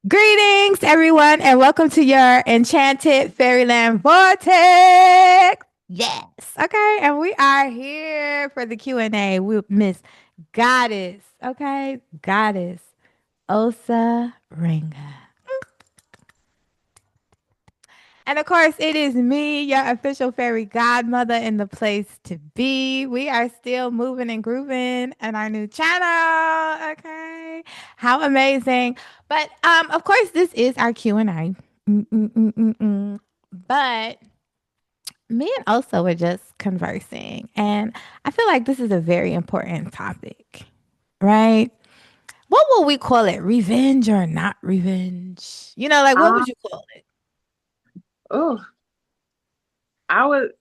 Greetings, everyone, and welcome to your Enchanted FairyLand Vortex. Yes. Okay, and we are here for the Q&A with Miss Goddess. Okay, Goddess Osaranga. And of course, it is me, your official fairy godmother, in the place to be. We are still moving and grooving on our new channel. Okay, how amazing! But of course, this is our Q and A. But me and Osa were just conversing, and I feel like this is a very important topic, right? What will we call it? Revenge or not revenge? Like what Um, would you call it? oh, I would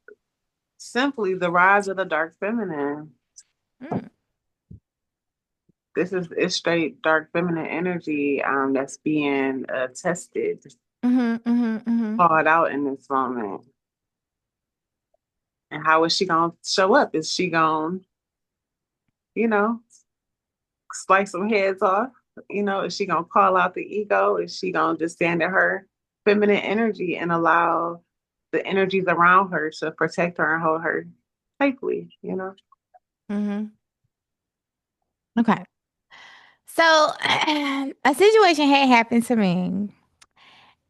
simply the rise of the dark feminine. Mm. This is it's straight dark feminine energy that's being tested, Mm-hmm, mm-hmm, mm-hmm. called out in this moment. And how is she gonna show up? Is she gonna, you know, slice some heads off? Is she gonna call out the ego? Is she gonna just stand in her feminine energy and allow the energies around her to protect her and hold her safely? Mm-hmm. Okay. So a situation had happened to me.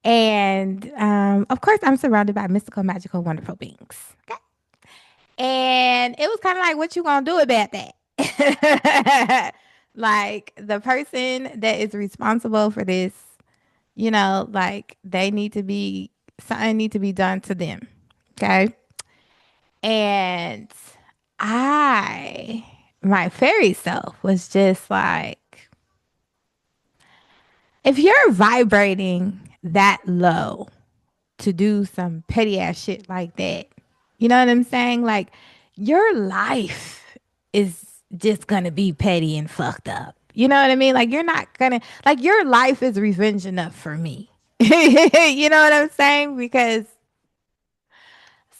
And of course, I'm surrounded by mystical, magical, wonderful beings. Okay. And it was kind of like, what you gonna do about that? Like the person that is responsible for this, like they need to be something need to be done to them. Okay. And my fairy self was just like, if you're vibrating that low to do some petty ass shit like that, you know what I'm saying? Like, your life is just gonna be petty and fucked up. You know what I mean? Like, you're not gonna, like, your life is revenge enough for me. You know what I'm saying? Because,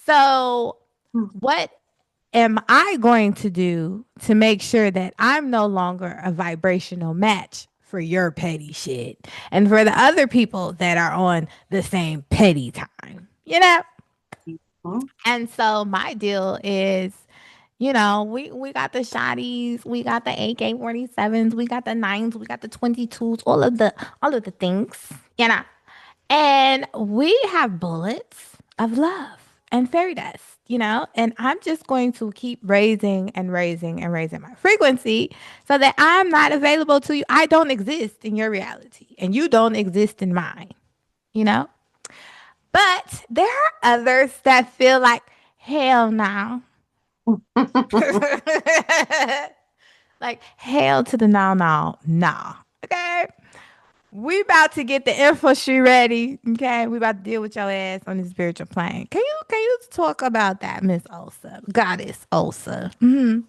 so what am I going to do to make sure that I'm no longer a vibrational match for your petty shit and for the other people that are on the same petty time, you know? Mhm. And so my deal is, we got the shotties, we got the AK-47s, we got the nines, we got the 22s, all of the things, you know. And we have bullets of love and fairy dust, and I'm just going to keep raising and raising and raising my frequency so that I'm not available to you. I don't exist in your reality and you don't exist in mine, you know? But there are others that feel like, hell no. Like, hell to the no, no, no. Okay. We about to get the infantry ready. Okay. We about to deal with your ass on the spiritual plane. Can you talk about that, Miss Osa? Goddess Osa. Mm-hmm.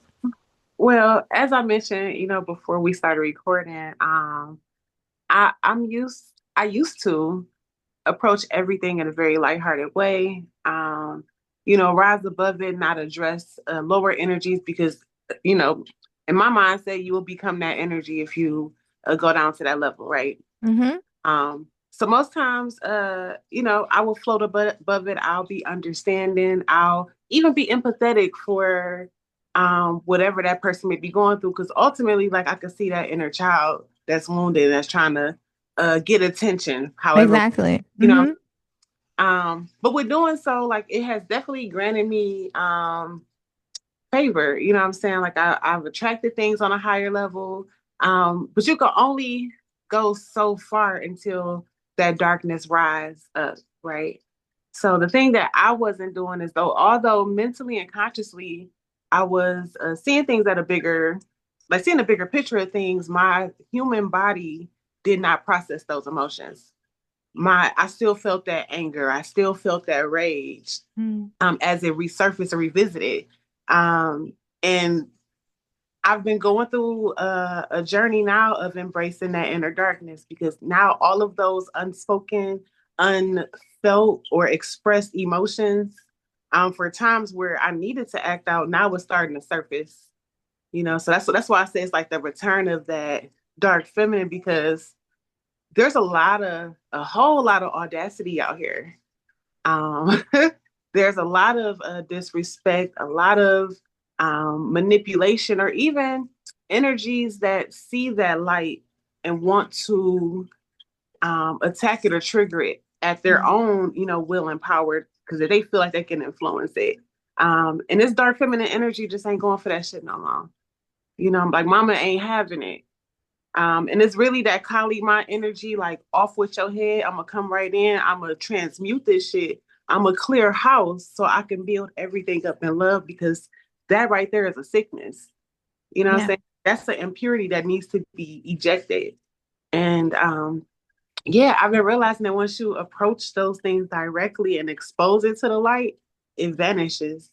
Well, as I mentioned, before we started recording, I used to approach everything in a very lighthearted way. Rise above it, not address lower energies because, you know, in my mindset, you will become that energy if you go down to that level, right? Mm-hmm. So most times, I will float above it. I'll be understanding. I'll even be empathetic for whatever that person may be going through. Because ultimately, like I could see that inner child that's wounded, that's trying to get attention. However, Exactly. you know. Mm-hmm. But with doing so, like it has definitely granted me favor. You know what I'm saying? Like I've attracted things on a higher level. But you can only go so far until that darkness rise up, right? So the thing that I wasn't doing is although mentally and consciously I was seeing things at a bigger, like seeing a bigger picture of things, my human body did not process those emotions. I still felt that anger, I still felt that rage, as it resurfaced or revisited. And I've been going through a journey now of embracing that inner darkness because now all of those unspoken, unfelt, or expressed emotions, for times where I needed to act out, now it's starting to surface. So that's why I say it's like the return of that dark feminine because there's a whole lot of audacity out here. Um, there's a lot of disrespect, a lot of manipulation, or even energies that see that light and want to attack it or trigger it at their Mm. own, will and power because they feel like they can influence it. And this dark feminine energy just ain't going for that shit no more. Like mama ain't having it. And it's really that Kali my energy, like off with your head. I'm gonna come right in. I'm gonna transmute this shit. I'm gonna clear house so I can build everything up in love because that right there is a sickness. You know what I'm Yeah. saying? That's an impurity that needs to be ejected. And yeah, I've been realizing that once you approach those things directly and expose it to the light, it vanishes.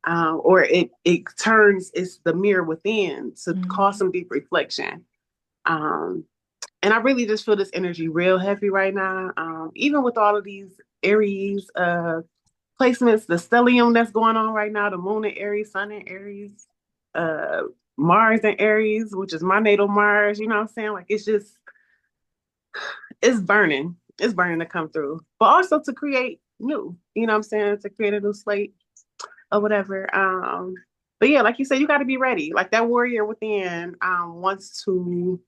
Or it turns it's the mirror within to cause Mhm. some deep reflection. Um, and I really just feel this energy real heavy right now. Even with all of these Aries placements, the stellium that's going on right now, the moon in Aries, sun in Aries, uh, Mars in Aries, which is my natal Mars, you know what I'm saying? Like it's just it's burning. It's burning to come through. But also to create new, you know what I'm saying? To create a new slate or whatever. But yeah, like you said, you gotta be ready. Like that warrior within wants to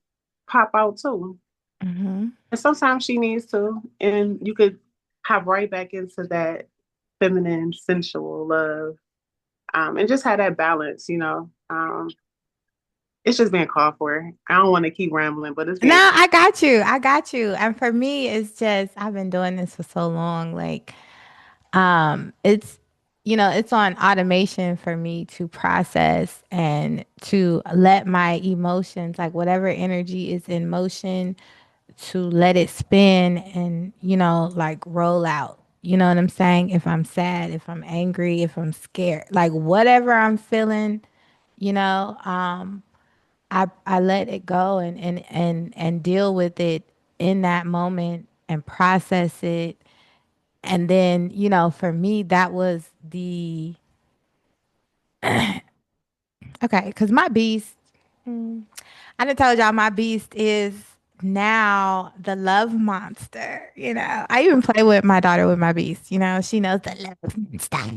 pop out too. Mhm. And sometimes she needs to, and you could hop right back into that feminine, sensual love, and just have that balance. It's just being called for. I don't want to keep rambling, but it's No, being. I got you. I got you. And for me, it's just I've been doing this for so long. Like, it's it's on automation for me to process and to let my emotions, like whatever energy is in motion, to let it spin and like roll out. You know what I'm saying? If I'm sad, if I'm angry, if I'm scared, like whatever I'm feeling, you know, I let it go and deal with it in that moment and process it. And then, for me, that was the okay, because my beast, I done told y'all my beast is now the love monster. I even play with my daughter with my beast. She knows the love monster.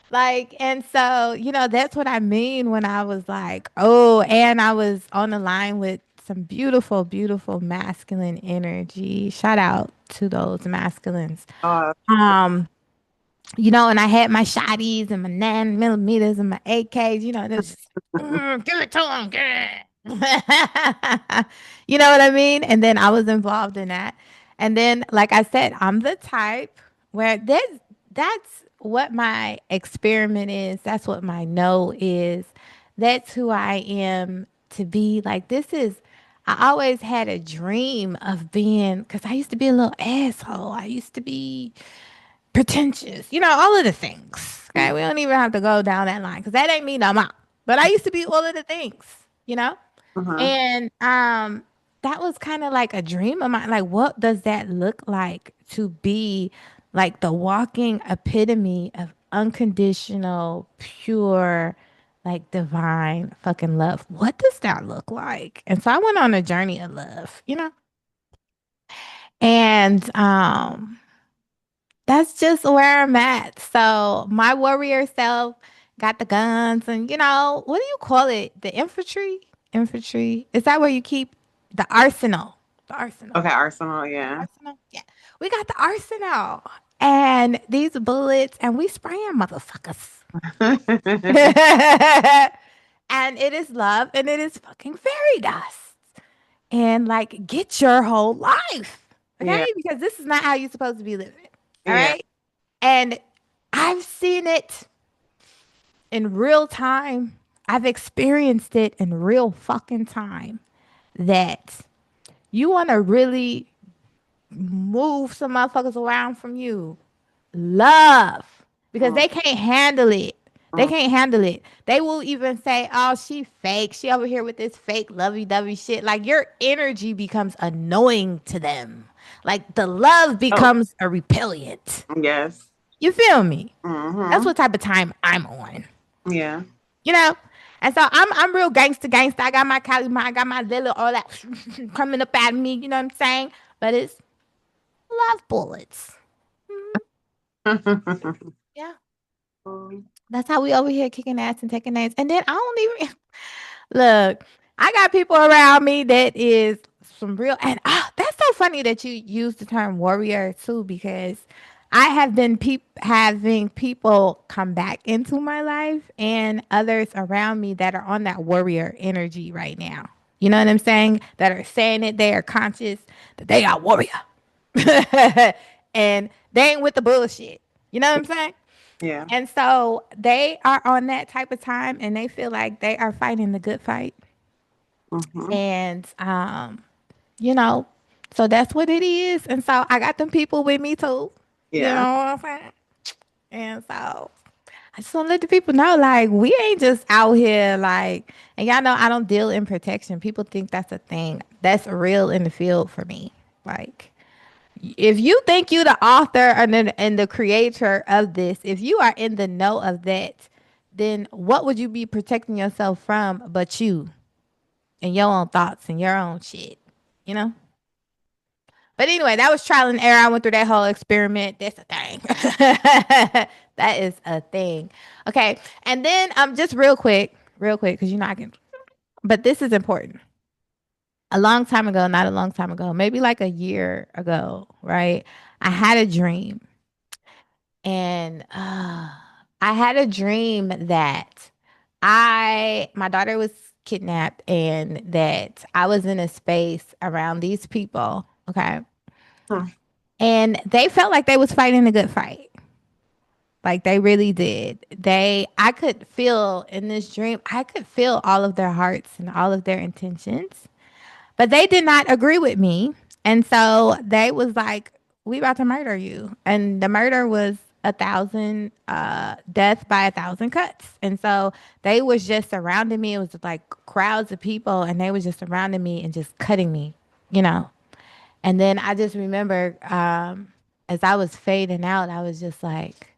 Like, and so, that's what I mean when I was like, oh, and I was on the line with some beautiful, beautiful masculine energy. Shout out to those masculines. Uh, Um, and I had my shotties and my 9 millimeters and my AKs, that's just, give it to them, give it. You know what I mean? And then I was involved in that. And then, like I said, I'm the type where that's what my experiment is. That's what my no is. That's who I am to be. Like, I always had a dream of being, because I used to be a little asshole. I used to be pretentious, all of the things. Okay. We don't even have to go down that line because that ain't me no more. But I used to be all of the things. uh-huh. And that was kind of like a dream of mine. Like, what does that look like to be like the walking epitome of unconditional, pure, like divine fucking love? What does that look like? And so I went on a journey of love. And that's just where I'm at. So my warrior self got the guns and what do you call it? The infantry? Infantry. Is that where you keep the arsenal? The arsenal. Okay, Arsenal, The yeah. arsenal? Yeah. We got the arsenal. And these bullets and we spraying motherfuckers. And it is love and it is fucking fairy dust. And like get your whole life. Okay? Yeah, Because this is not how you're supposed to be living. All yeah. right? And I've seen it in real time. I've experienced it in real fucking time that you want to really move some motherfuckers around from you. Love. Because Mm, they can't handle it. They mm. can't handle it. They will even say, oh, she fake. She over here with this fake lovey-dovey shit. Like your energy becomes annoying to them. Like the love Oh, becomes a repellent. yes. You feel me? That's Mm-hmm. what type of time I'm on. Yeah. You know? And so I'm real gangster. I got my Cali, I got my little all that coming up at me. You know what I'm saying? But it's love bullets. Mhm. Yeah, that's how we over here kicking ass and taking names. And then I don't even look. I got people around me that is some real, and that's so funny that you use the term warrior too, because I have been having people come back into my life and others around me that are on that warrior energy right now. You know what I'm saying? That are saying it, they are conscious that they are warrior. And they ain't with the bullshit. You know what I'm saying? Yeah. And so they are on that type of time and they feel like they are fighting the good fight. Hmm. And you know, so that's what it is. And so I got them people with me too. You Yeah. know what I'm saying? And so I just want to let the people know, like, we ain't just out here, like, and y'all know I don't deal in protection. People think that's a thing. That's real in the field for me. Like, if you think you the author and the creator of this, if you are in the know of that, then what would you be protecting yourself from but you and your own thoughts and your own shit, you know? But anyway, that was trial and error. I went through that whole experiment. That's a thing. That is a thing. Okay. And then just real quick, because you know I can, but this is important. A long time ago, not a long time ago, maybe like a year ago, right? I had a dream. And I had a dream that my daughter was kidnapped and that I was in a space around these people. Okay. Hmm. And they felt like they was fighting a good fight. Like they really did. I could feel in this dream, I could feel all of their hearts and all of their intentions. But they did not agree with me. And so they was like, we about to murder you. And the murder was 1,000 death by 1,000 cuts. And so they was just surrounding me. It was like crowds of people and they was just surrounding me and just cutting me, you know. And then I just remember as I was fading out, I was just like,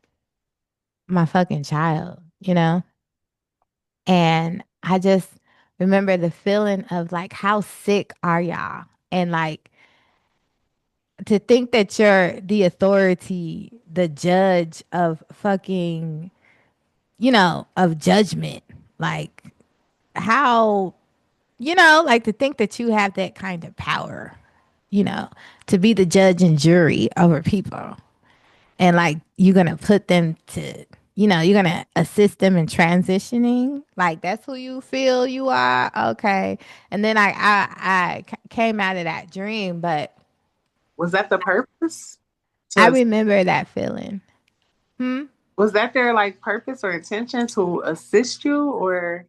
my fucking child, you know? And I just remember the feeling of like, how sick are y'all? And like, to think that you're the authority, the judge of fucking, of judgment. Like, how, like to think that you have that kind of power, you know, to be the judge and jury over people. And like, you're going to put them to, you're going to assist them in transitioning. Like, that's who you feel you are. Okay. And then came out of that dream, but Was that the purpose? I To remember that feeling. Hmm? Was that their like purpose or intention to assist you, or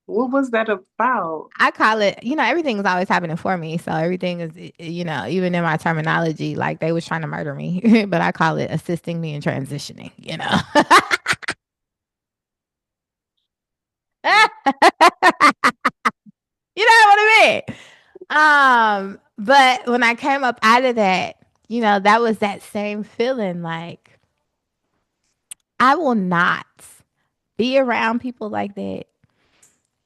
what was that about? I call it, everything is always happening for me. So everything is, even in my terminology, like they was trying to murder me, but I call it assisting me in transitioning, you know? You know what I mean? But when I came up out of that, that was that same feeling like I will not be around people like that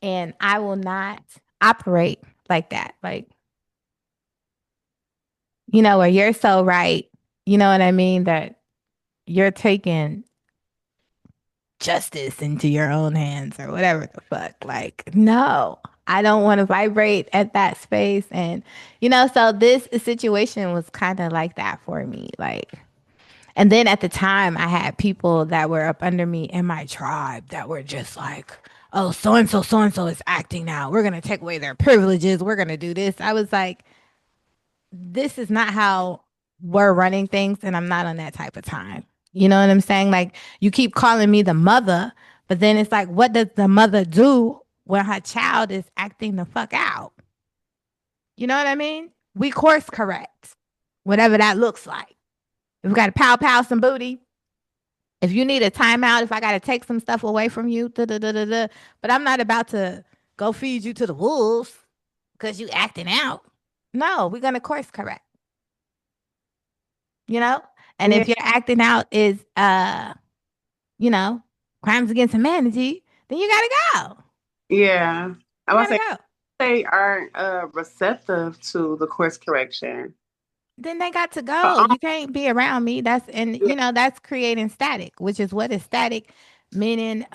and I will not operate like that. Like, where you're so right, you know what I mean? That you're taking justice into your own hands or whatever the fuck. Like, no, I don't want to vibrate at that space. And, so this situation was kind of like that for me. Like, and then at the time, I had people that were up under me in my tribe that were just like, oh, so and so is acting now. We're going to take away their privileges. We're going to do this. I was like, this is not how we're running things, and I'm not on that type of time. You know what I'm saying? Like, you keep calling me the mother, but then it's like, what does the mother do when her child is acting the fuck out? You know what I mean? We course correct, whatever that looks like. If we got to pow some booty, if you need a timeout, if I got to take some stuff away from you, da, da, da, da, da. But I'm not about to go feed you to the wolves because you acting out. No, we're going to course correct, you know? And Yeah, if your acting out is you know, crimes against humanity, then you gotta go. Yeah. I You was gotta say go. they aren't receptive to the course correction. Then they got to But, go. You can't be around me. That's and yeah, that's creating static, which is what is static, meaning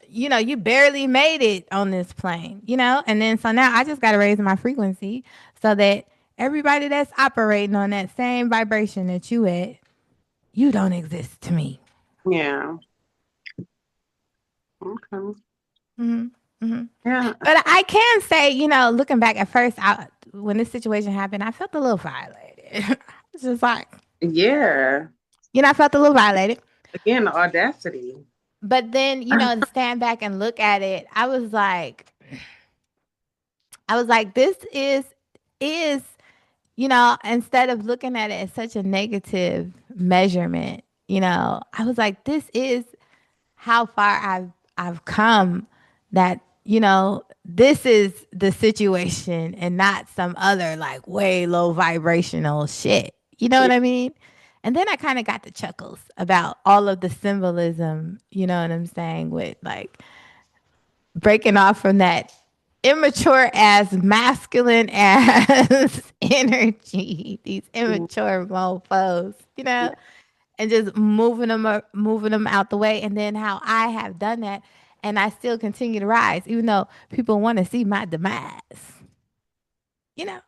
you barely made it on this plane, and then so now I just gotta raise my frequency so that everybody that's operating on that same vibration that you at, you don't exist to me. yeah. Okay. Hmm. Hmm. Yeah. But I can say, looking back at first, when this situation happened, I felt a little violated. It's just like, Yeah. I felt a little violated. Again, the audacity. But then, to stand back and look at it, I was like, this is, instead of looking at it as such a negative measurement, I was like, this is how far I've come, that this is the situation and not some other like way low vibrational shit. You know Yeah. what I mean? And then I kind of got the chuckles about all of the symbolism, you know what I'm saying, with like breaking off from that immature ass masculine ass energy, these Mm, immature mofos, and just moving them out the way. And then how I have done that, and I still continue to rise, even though people want to see my demise. You know.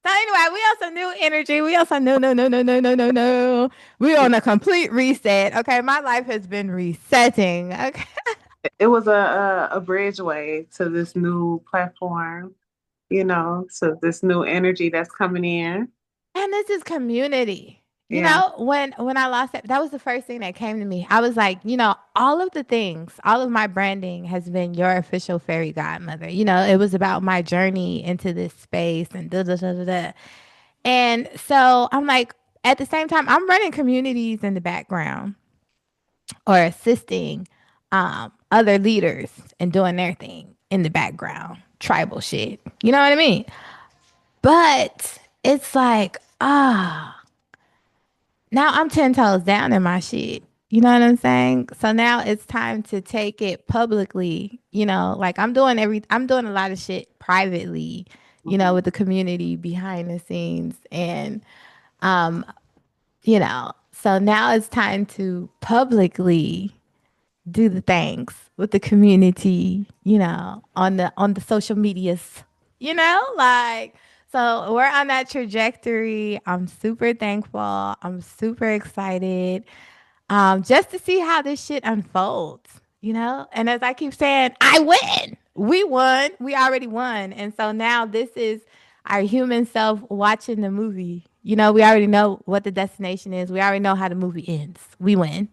So anyway, we also knew energy. We also knew no, no, no, no, no, no, no. We on a complete reset. Okay, my life has been resetting. Okay, it was a bridgeway to this new platform, to this new energy that's coming in. and this is community. Yeah. When I lost that was the first thing that came to me. I was like, all of the things, all of my branding has been your official fairy godmother. It was about my journey into this space and da da da da da. And so I'm like, at the same time, I'm running communities in the background or assisting other leaders and doing their thing in the background, tribal shit. You know what I mean? But it's like, now I'm 10 toes down in my shit. You know what I'm saying? So now it's time to take it publicly. Like I'm doing a lot of shit privately, Mhm. with the community behind the scenes. And, so now it's time to publicly do the things with the community, on the social medias, like, so we're on that trajectory. I'm super thankful. I'm super excited. Just to see how this shit unfolds, And as I keep saying, I win. We won. We already won. And so now this is our human self watching the movie. We already know what the destination is. We already know how the movie ends. We win.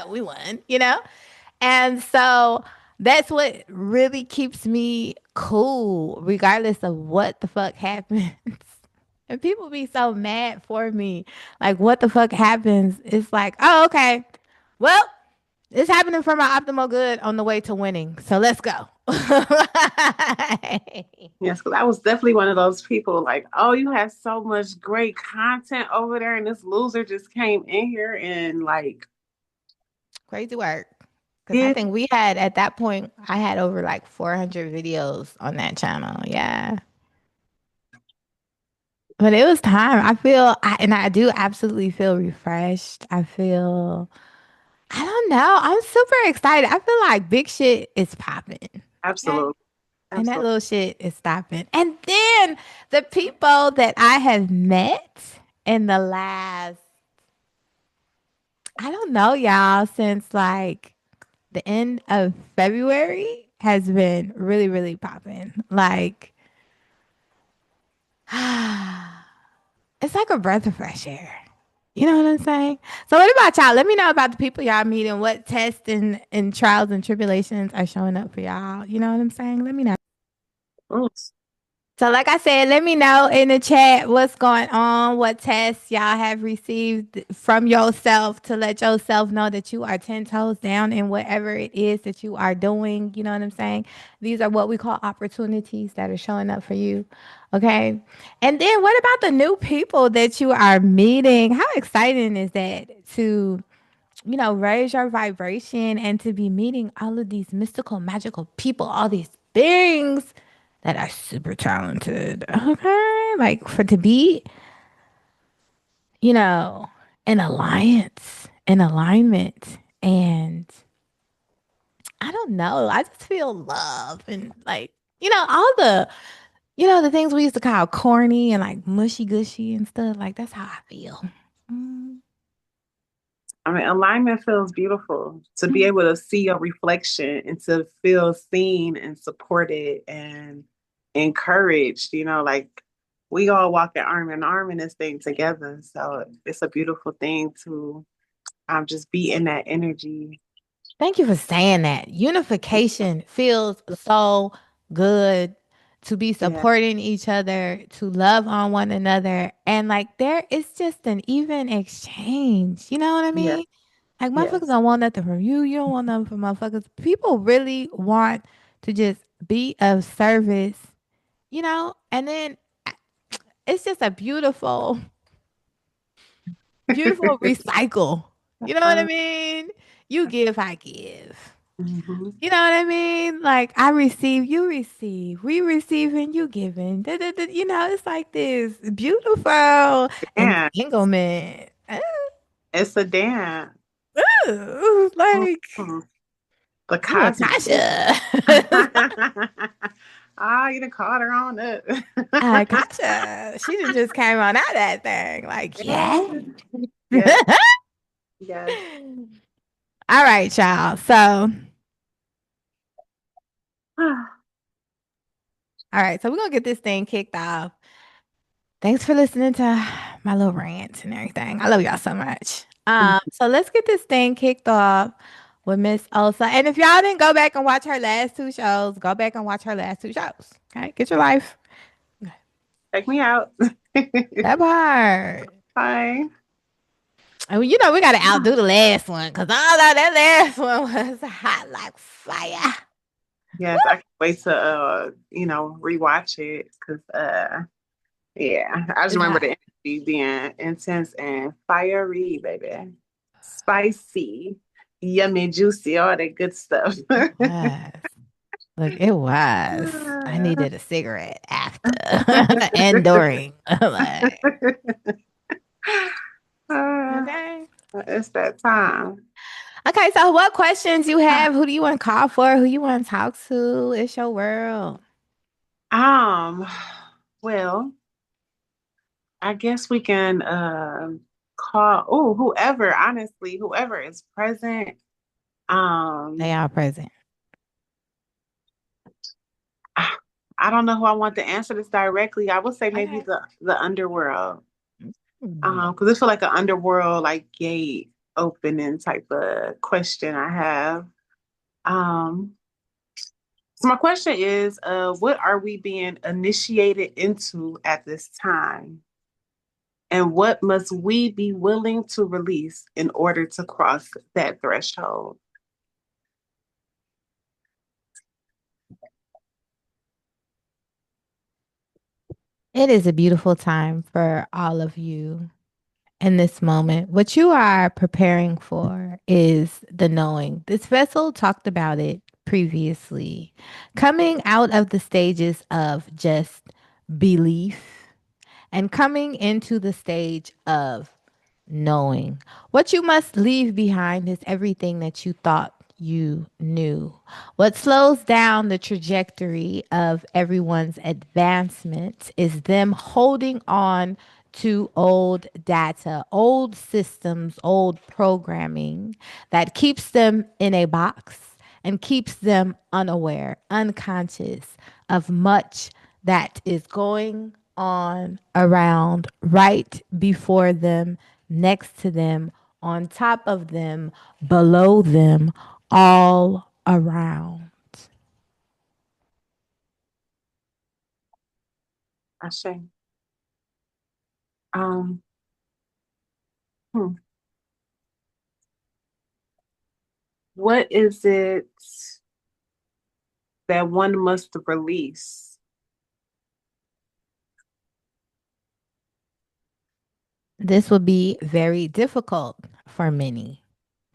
We won. And so that's what really keeps me cool, regardless of what the fuck happens. And people be so mad for me. Like, what the fuck happens? It's like, oh, okay. Well, it's happening for my optimal good on the way to winning. So let's go. Yes, because I was definitely one of those people like, oh, you have so much great content over there, and this loser just came in here and like Crazy work. Because I did think we had, at that point, I had over like 400 videos on that channel. Yeah. But it was time. And I do absolutely feel refreshed. I don't know. I'm super excited. I feel like big shit is popping. Okay. absolutely, And that absolutely, little shit is stopping. And then the people that I have met in the last, I don't know, y'all, since like the end of February has been really, really popping. Like, it's like a breath of fresh air. You know what I'm saying? So, what about y'all? Let me know about the people y'all meet and what tests and trials and tribulations are showing up for y'all. You know what I'm saying? Let me know. mm, So, like I said, let me know in the chat what's going on, what tests y'all have received from yourself to let yourself know that you are 10 toes down in whatever it is that you are doing. You know what I'm saying? These are what we call opportunities that are showing up for you. Okay. And then what about the new people that you are meeting? How exciting is that to raise your vibration and to be meeting all of these mystical, magical people, all these beings that are super talented. Okay. Like for to be, you know, in alliance, in alignment. And I don't know. I just feel love and like, all the things we used to call corny and like mushy gushy and stuff. Like that's how I feel. Mm. I mean, alignment feels beautiful to be able to see your reflection and to feel seen and supported and encouraged. Like we all walk an arm in this thing together. So it's a beautiful thing to just be in that energy. Thank you for saying that. Unification feels so good to be Yeah. supporting each other, to love on one another. And like there is just an even exchange. You know what I Yeah. mean? Like motherfuckers Yes. don't want nothing from you. You don't want nothing from motherfuckers. People really want to just be of service, And then it's just a beautiful, beautiful recycle. You know what I mean? You give, I give. Mhm. You know what I mean? Like I receive, you receive, we receive, and you giving. It's like this beautiful Yeah. entanglement. It's a dance. Ooh, like Mhm. The you and cosmic. Tasha. You done caught her on it. Tasha, she done just came on out of that thing. Like, yeah. Yes, yes. All right, y'all. So, all right. So we're gonna get this thing kicked off. Thanks for listening to my little rant and everything. I love y'all so much. So let's get this thing kicked off with Miss Osa. And if y'all didn't go back and watch her last two shows, go back and watch her last two shows. Okay, get your life. Check me out. That part. Bye. And we gotta outdo the last one because although that last one was hot like fire. Yes, I can't wait to rewatch it because yeah, I just It's remember hot. the energy being intense and fiery, baby. Spicy, yummy, juicy, all that good stuff. It was. Look, it was. I needed a cigarette after and during. Like, Uh, okay. it's that time. Okay, so what questions you have? Who do you want to call for? Who you want to talk to? It's your world. Um, well, I guess we can call whoever, honestly, whoever is present. They Um, are present. I don't know who I want to answer this directly. I would say maybe Okay. the underworld. Mm. Because I feel like an underworld like gate opening type of question I have. Um, so my question is, what are we being initiated into at this time? And what must we be willing to release in order to cross that threshold? It is a beautiful time for all of you in this moment. What you are preparing for is the knowing. This vessel talked about it previously. Coming out of the stages of just belief and coming into the stage of knowing. What you must leave behind is everything that you thought you knew. What slows down the trajectory of everyone's advancement is them holding on to old data, old systems, old programming that keeps them in a box and keeps them unaware, unconscious of much that is going on around, right before them, next to them, on top of them, below them, all around. I say, um, hmm, what is it that one must release? This will be very difficult for many,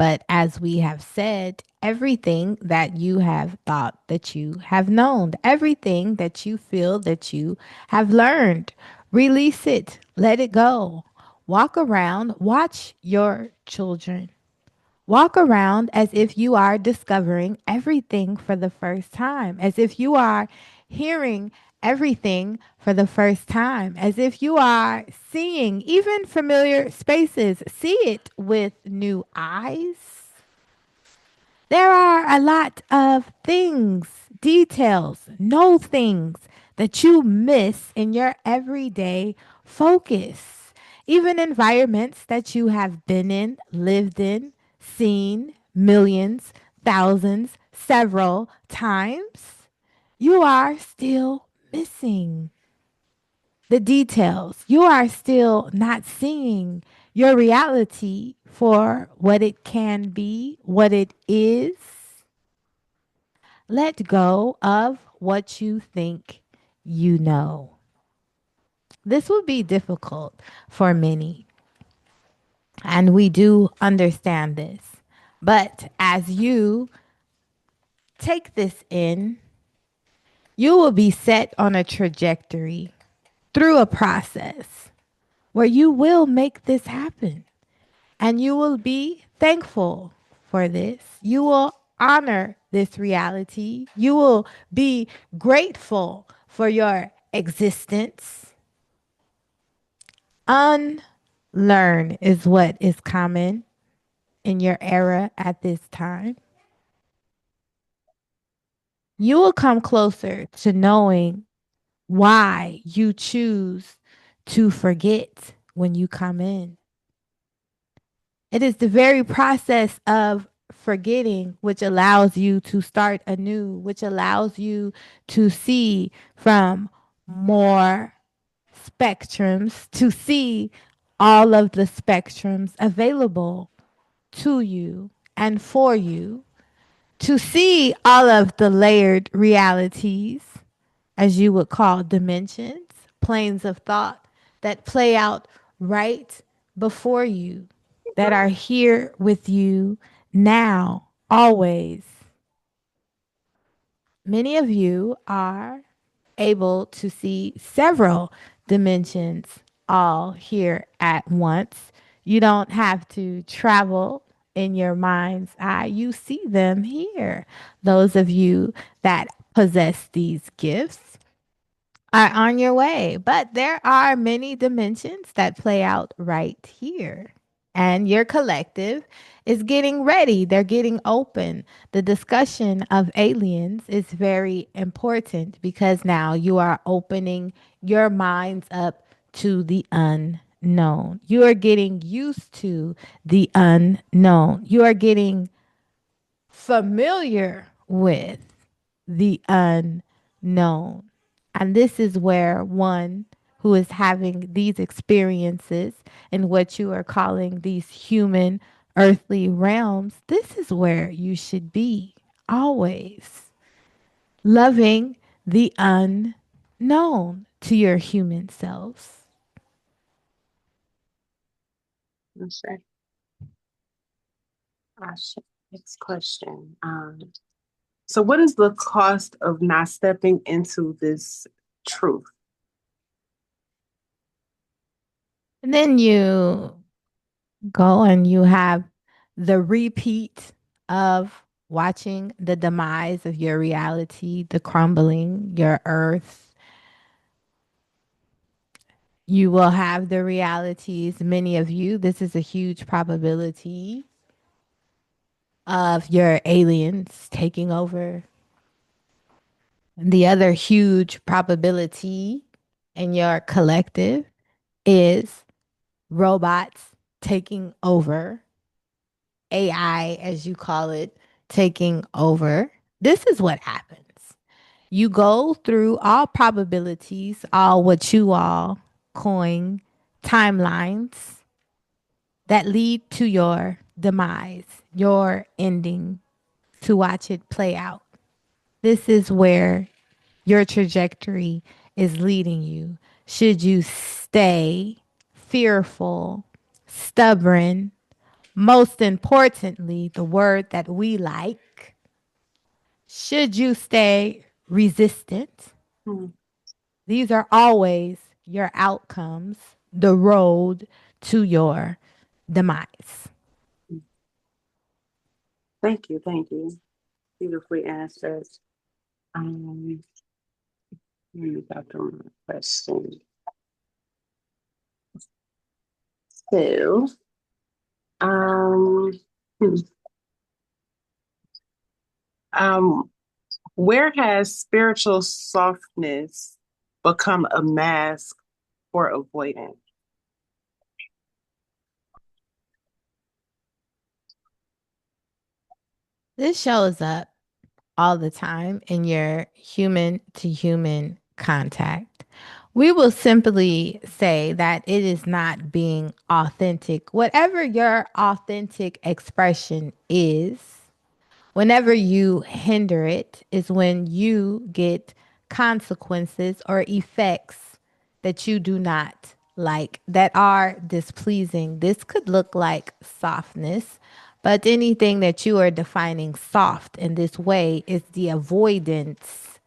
But as we have said, everything that you have thought that you have known, everything that you feel that you have learned, release it, let it go. Walk around, watch your children. Walk around as if you are discovering everything for the first time, as if you are hearing everything for the first time, as if you are seeing even familiar spaces. See it with new eyes. There are a lot of things, details, no things that you miss in your everyday focus. Even environments that you have been in, lived in, seen millions, thousands, several times, you are still missing the details. You are still not seeing your reality for what it can be, what it is. Let go of what you think you know. This will be difficult for many, and we do understand this. But as you take this in, you will be set on a trajectory through a process where you will make this happen. And you will be thankful for this. You will honor this reality. You will be grateful for your existence. Unlearn is what is common in your era at this time. You will come closer to knowing why you choose to forget when you come in. It is the very process of forgetting which allows you to start anew, which allows you to see from more spectrums, to see all of the spectrums available to you and for you, to see all of the layered realities, as you would call dimensions, planes of thought that play out right before you, that are here with you now, always. Many of you are able to see several dimensions all here at once. You don't have to travel in your mind's eye, you see them here. Those of you that possess these gifts are on your way. But there are many dimensions that play out right here. And your collective is getting ready. They're getting open. The discussion of aliens is very important because now you are opening your minds up to the unknown. You are getting used to the unknown. You are getting familiar with the unknown. And this is where one who is having these experiences in what you are calling these human earthly realms, this is where you should be always loving the unknown to your human selves. Okay. Next question. So what is the cost of not stepping into this truth? And then you go and you have the repeat of watching the demise of your reality, the crumbling, your earth. You will have the realities, many of you, this is a huge probability of your aliens taking over. The other huge probability in your collective is robots taking over, AI, as you call it, taking over. This is what happens. You go through all probabilities, all what you all coin timelines that lead to your demise, your ending, to watch it play out. This is where your trajectory is leading you. Should you stay fearful, stubborn, Most importantly, the word that we like, should you stay resistant, Hmm. these are always your outcomes, the road to your demise. Thank you. Thank you. Beautifully answered. Um, let me go through my question. So, um, hmm, um, where has spiritual softness become a mask for avoidance? This shows up all the time in your human to human contact. We will simply say that it is not being authentic. Whatever your authentic expression is, whenever you hinder it, is when you get consequences or effects that you do not like, that are displeasing. This could look like softness, but anything that you are defining soft in this way is the avoidance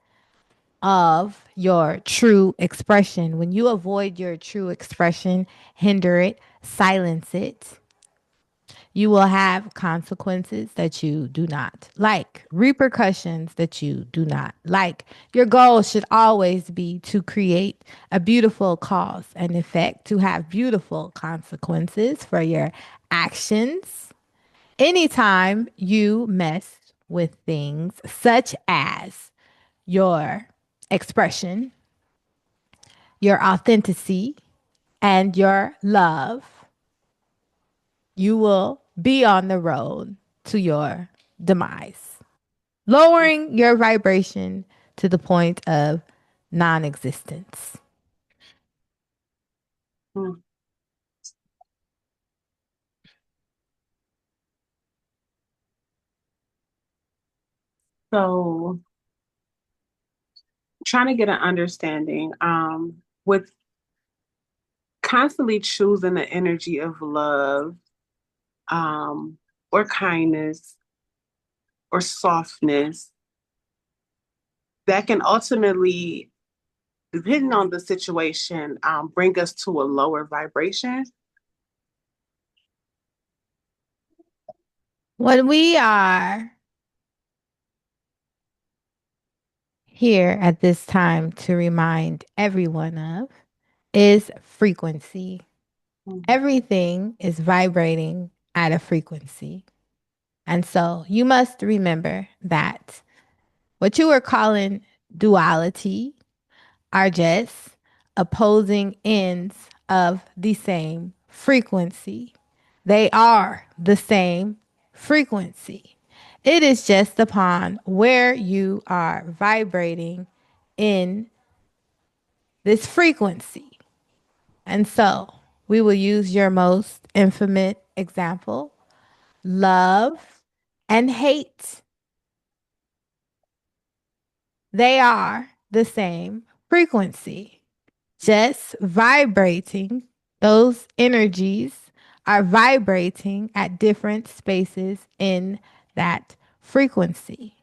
of your true expression. When you avoid your true expression, hinder it, silence it, you will have consequences that you do not like, repercussions that you do not like. Your goal should always be to create a beautiful cause and effect, to have beautiful consequences for your actions. Anytime you mess with things such as your expression, your authenticity, and your love, you will be on the road to your demise, lowering your vibration to the point of non existence. Hmm. So, trying to get an understanding with constantly choosing the energy of love um, or kindness or softness that can ultimately, depending on the situation, bring us to a lower vibration. What we are here at this time to remind everyone of is frequency. Mhm. Everything is vibrating at a frequency. And so you must remember that what you were calling duality are just opposing ends of the same frequency. They are the same frequency. It is just upon where you are vibrating in this frequency. And so we will use your most infamous example, love and hate. They are the same frequency, just vibrating. Those energies are vibrating at different spaces in that frequency.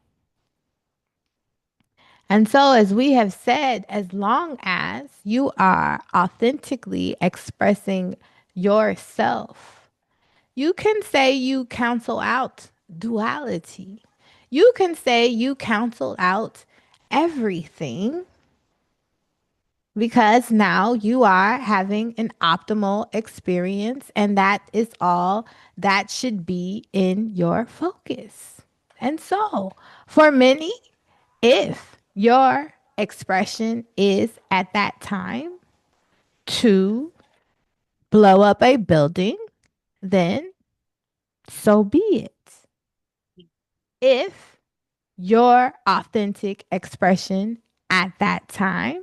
And so, as we have said, as long as you are authentically expressing yourself, you can say you cancel out duality. You can say you cancel out everything because now you are having an optimal experience, and that is all that should be in your focus. And so, for many, if your expression is at that time to blow up a building, then so be it. If your authentic expression at that time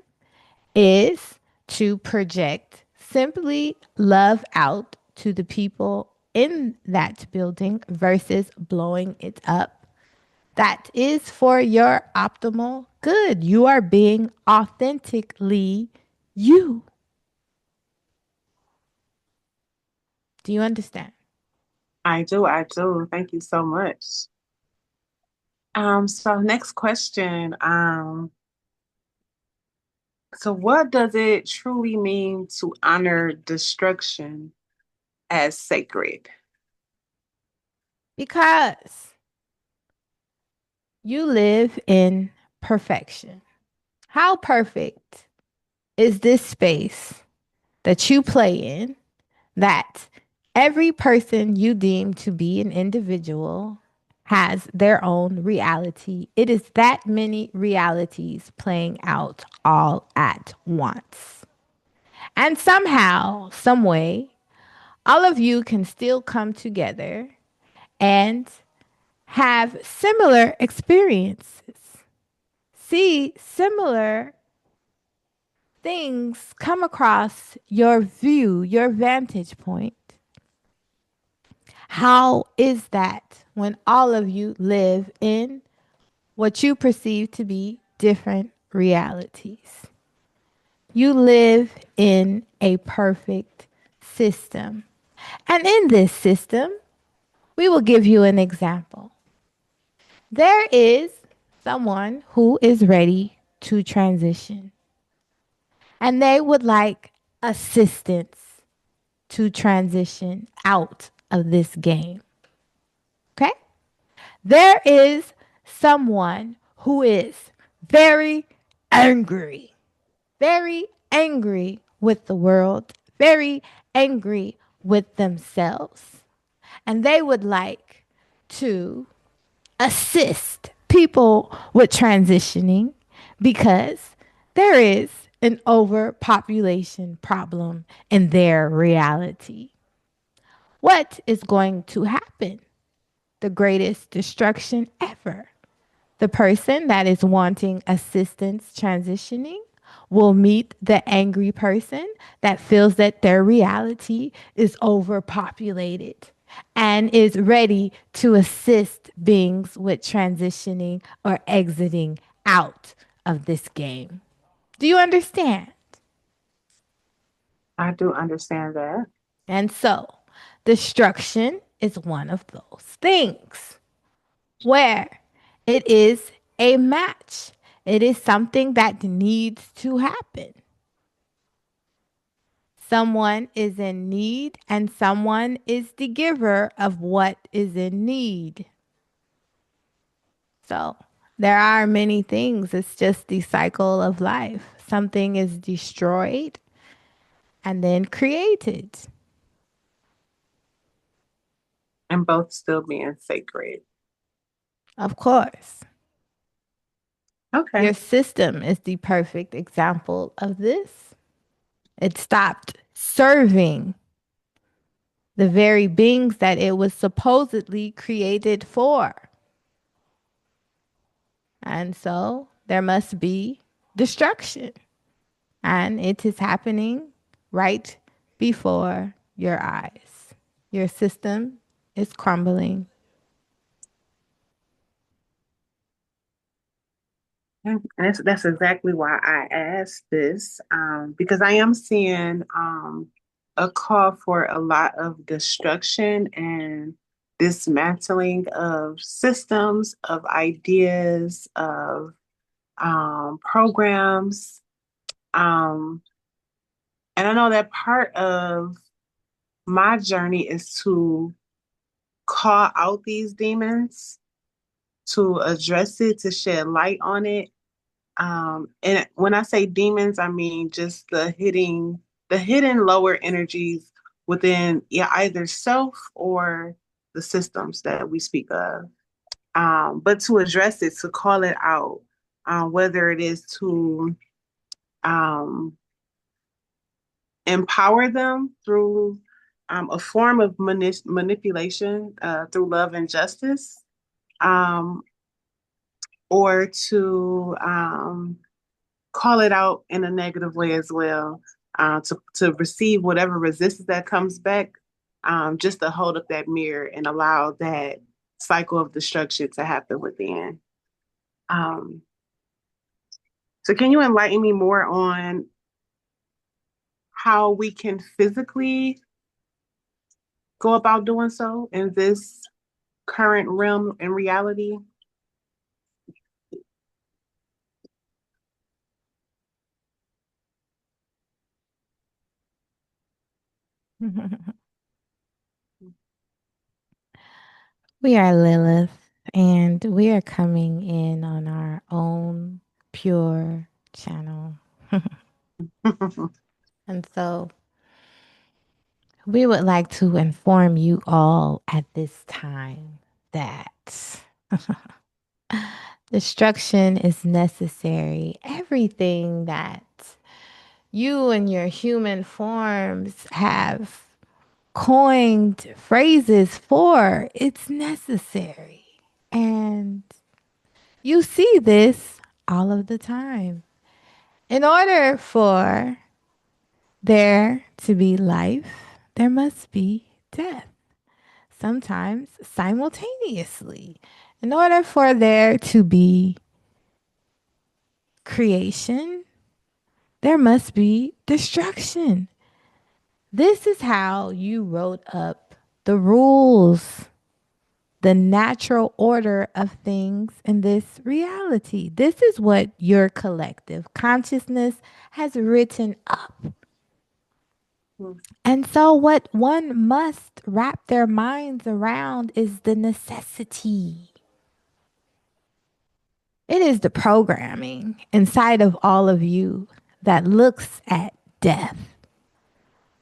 is to project simply love out to the people in that building versus blowing it up, that is for your optimal good. You are being authentically you. Do you understand? I do. I do. Thank you so much. So next question. So what does it truly mean to honor destruction as sacred? Because you live in perfection. How perfect is this space that you play in that every person you deem to be an individual has their own reality? It is that many realities playing out all at once. And somehow, some way, all of you can still come together and have similar experiences, see similar things come across your view, your vantage point. How is that when all of you live in what you perceive to be different realities? You live in a perfect system. And in this system, we will give you an example. There is someone who is ready to transition, and they would like assistance to transition out of this game. Okay? There is someone who is very angry, very angry with the world, very angry with themselves. And they would like to assist people with transitioning because there is an overpopulation problem in their reality. What is going to happen? The greatest destruction ever. The person that is wanting assistance transitioning will meet the angry person that feels that their reality is overpopulated and is ready to assist beings with transitioning or exiting out of this game. Do you understand? I do understand that. And so, destruction is one of those things where it is a match. It is something that needs to happen. Someone is in need, and someone is the giver of what is in need. So there are many things. It's just the cycle of life. Something is destroyed and then created. And both still being sacred. Of course, Okay. your system is the perfect example of this. It stopped serving the very beings that it was supposedly created for. And so there must be destruction. And it is happening right before your eyes. Your system is crumbling. And that's exactly why I asked this, because I am seeing a call for a lot of destruction and dismantling of systems, of ideas, of programs. Um, and I know that part of my journey is to call out these demons, to address it, to shed light on it. And when I say demons, I mean just the hidden lower energies within, yeah, either self or the systems that we speak of. But to address it, to call it out, whether it is to um, empower them through a form of manipulation through love and justice, um, or to call it out in a negative way as well, to receive whatever resistance that comes back, just to hold up that mirror and allow that cycle of destruction to happen within. Um, so, can you enlighten me more on how we can physically go about doing so in this current realm and reality? We are Lilith, and we are coming in on our own pure channel. And so we would like to inform you all at this time that destruction is necessary. Everything that you and your human forms have coined phrases for, it's necessary. And you see this all of the time. In order for there to be life, there must be death, sometimes simultaneously. In order for there to be creation, there must be destruction. This is how you wrote up the rules, the natural order of things in this reality. This is what your collective consciousness has written up. And so, what one must wrap their minds around is the necessity. It is the programming inside of all of you that looks at death,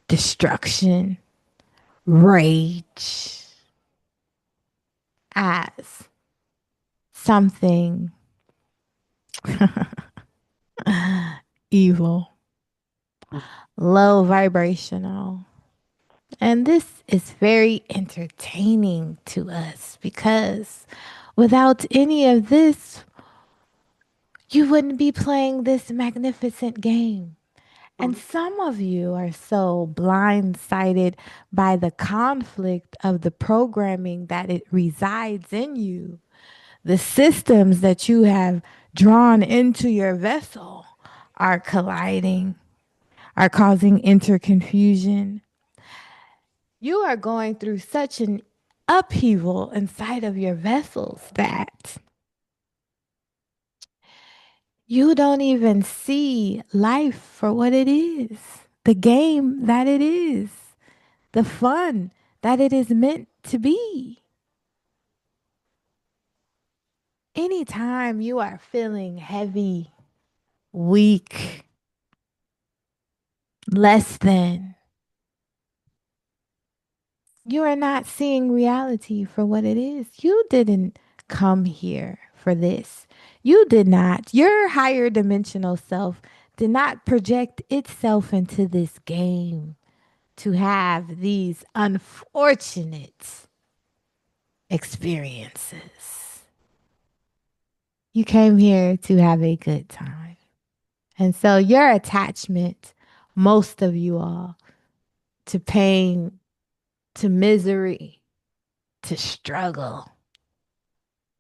destruction, rage as something evil, low vibrational. And this is very entertaining to us because without any of this, you wouldn't be playing this magnificent game. And some of you are so blindsided by the conflict of the programming that it resides in you, the systems that you have drawn into your vessel are colliding, are causing interconfusion. You are going through such an upheaval inside of your vessels that you don't even see life for what it is, the game that it is, the fun that it is meant to be. Anytime you are feeling heavy, weak, less than, you are not seeing reality for what it is. You didn't come here for this. You did not. Your higher dimensional self did not project itself into this game to have these unfortunate experiences. You came here to have a good time. And so your attachment, most of you all, to pain, to misery, to struggle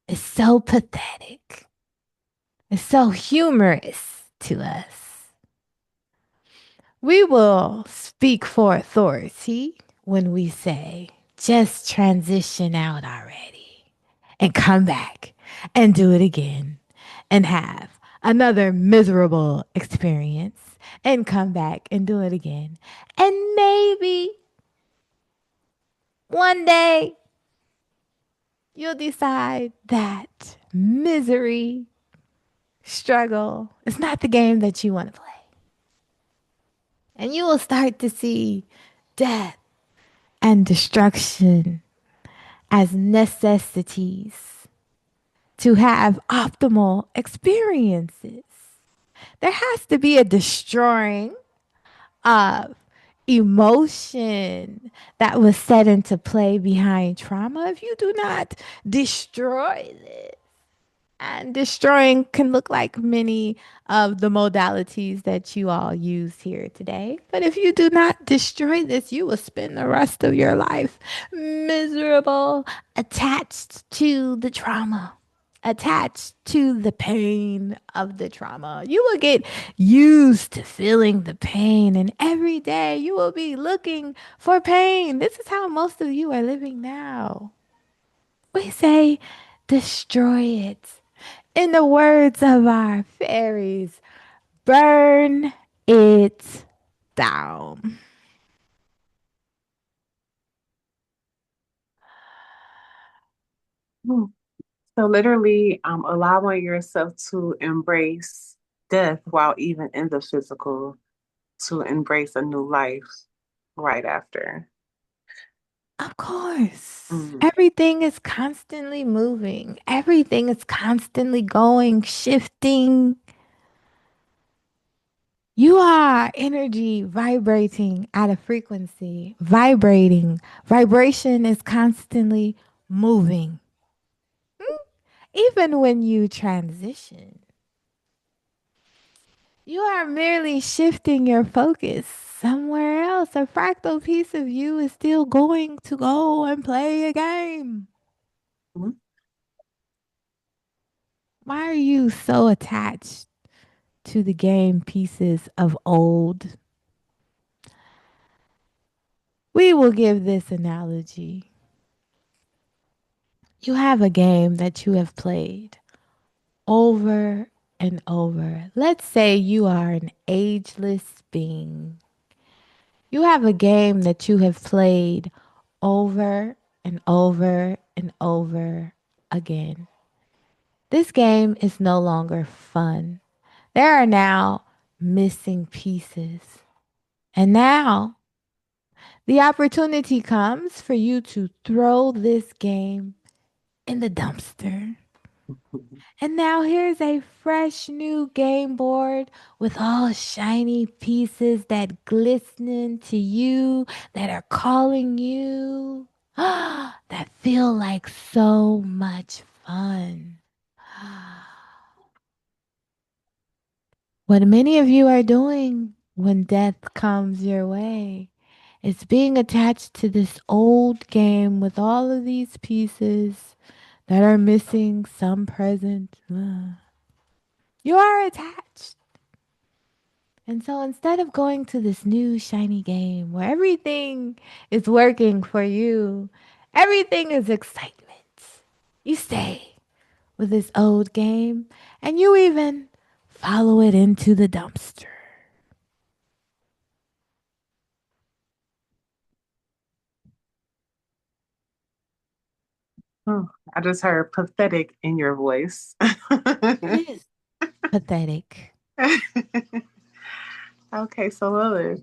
is so pathetic. It's so humorous to us. We will speak for authority when we say, just transition out already and come back and do it again and have another miserable experience and come back and do it again. And maybe one day you'll decide that misery, struggle is not the game that you want to play. And you will start to see death and destruction as necessities to have optimal experiences. There has to be a destroying of emotion that was set into play behind trauma. If you do not destroy this, and destroying can look like many of the modalities that you all use here today. But if you do not destroy this, you will spend the rest of your life miserable, attached to the trauma. attached to the pain of the trauma. You will get used to feeling the pain, and every day you will be looking for pain. This is how most of you are living now. We say, destroy it. In the words of our fairies, burn it down. Hmm. So literally, allowing yourself to embrace death while even in the physical, to embrace a new life right after. Of course. Mm. Everything is constantly moving. Everything is constantly going, shifting. You are energy vibrating at a frequency, vibrating. Vibration is constantly moving. Even when you transition, you are merely shifting your focus somewhere else. A fractal piece of you is still going to go and play a game. Mhm. Why are you so attached to the game pieces of old? We will give this analogy. You have a game that you have played over and over. Let's say you are an ageless being. You have a game that you have played over and over and over again. This game is no longer fun. There are now missing pieces. And now the opportunity comes for you to throw this game in the dumpster. And now here's a fresh new game board with all shiny pieces that glistening to you, that are calling you, that feel like so much fun. What many of you are doing when death comes your way is being attached to this old game with all of these pieces that are missing some present. You are attached. And so instead of going to this new shiny game where everything is working for you, everything is excitement, you stay with this old game and you even follow it into the dumpster. Oh, I just heard pathetic in your voice. It is pathetic. Okay, so Lilith,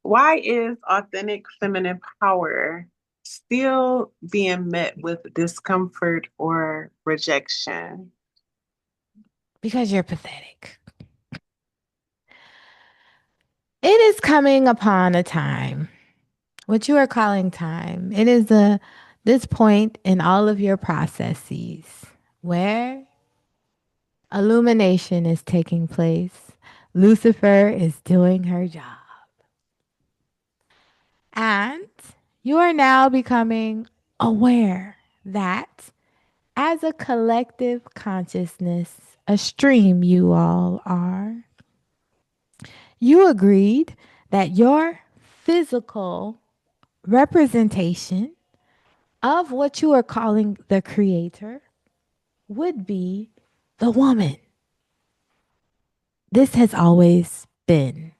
why is authentic feminine power still being met with discomfort or rejection? Because you're pathetic. It is coming upon a time, what you are calling time. It is this point in all of your processes where illumination is taking place. Lucifer is doing her job. And you are now becoming aware that as a collective consciousness, a stream you all are, you agreed that your physical representation of what you are calling the creator would be the woman. This has always been,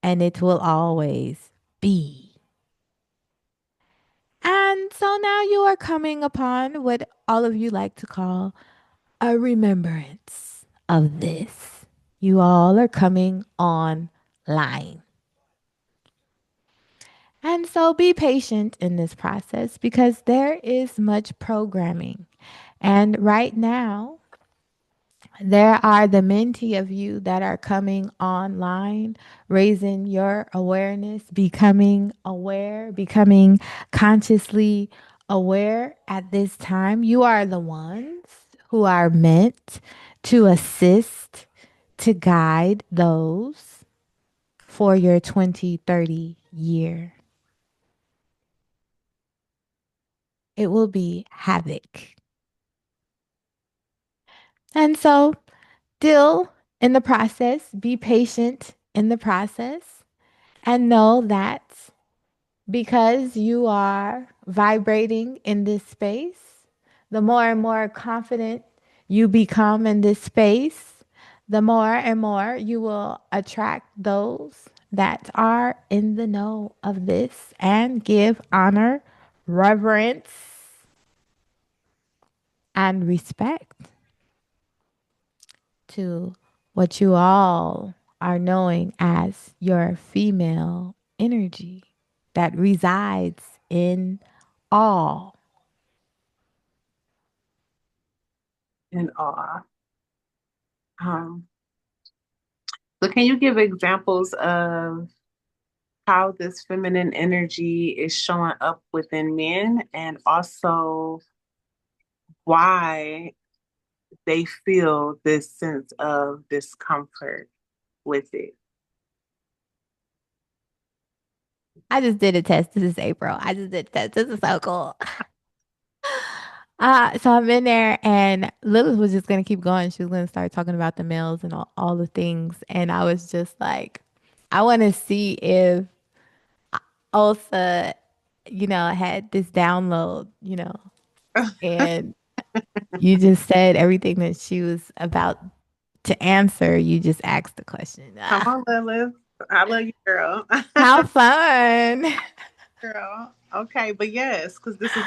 and it will always be. And so now you are coming upon what all of you like to call a remembrance of this. You all are coming online. And so be patient in this process because there is much programming. And right now, there are the mentee of you that are coming online, raising your awareness, becoming aware, becoming consciously aware at this time. You are the ones who are meant to assist, to guide those for your 2030 year. It will be havoc. And so, still in the process, be patient in the process, and know that because you are vibrating in this space, the more and more confident you become in this space, the more and more you will attract those that are in the know of this and give honor, reverence, and respect to what you all are knowing as your female energy that resides in all. In awe. Um, so can you give examples of how this feminine energy is showing up within men and also why they feel this sense of discomfort with it? I just did a test. This is April. I just did a test. This is so cool. So I'm in there, and Lilith was just gonna keep going. She was gonna start talking about the males and all the things, and I was just like, I want to see if Ulsa, had this download, and you just said everything that she was about to answer. You just asked the question. Come on, Lilith. I love you, girl. How fun! Girl. Okay, but yes, because this is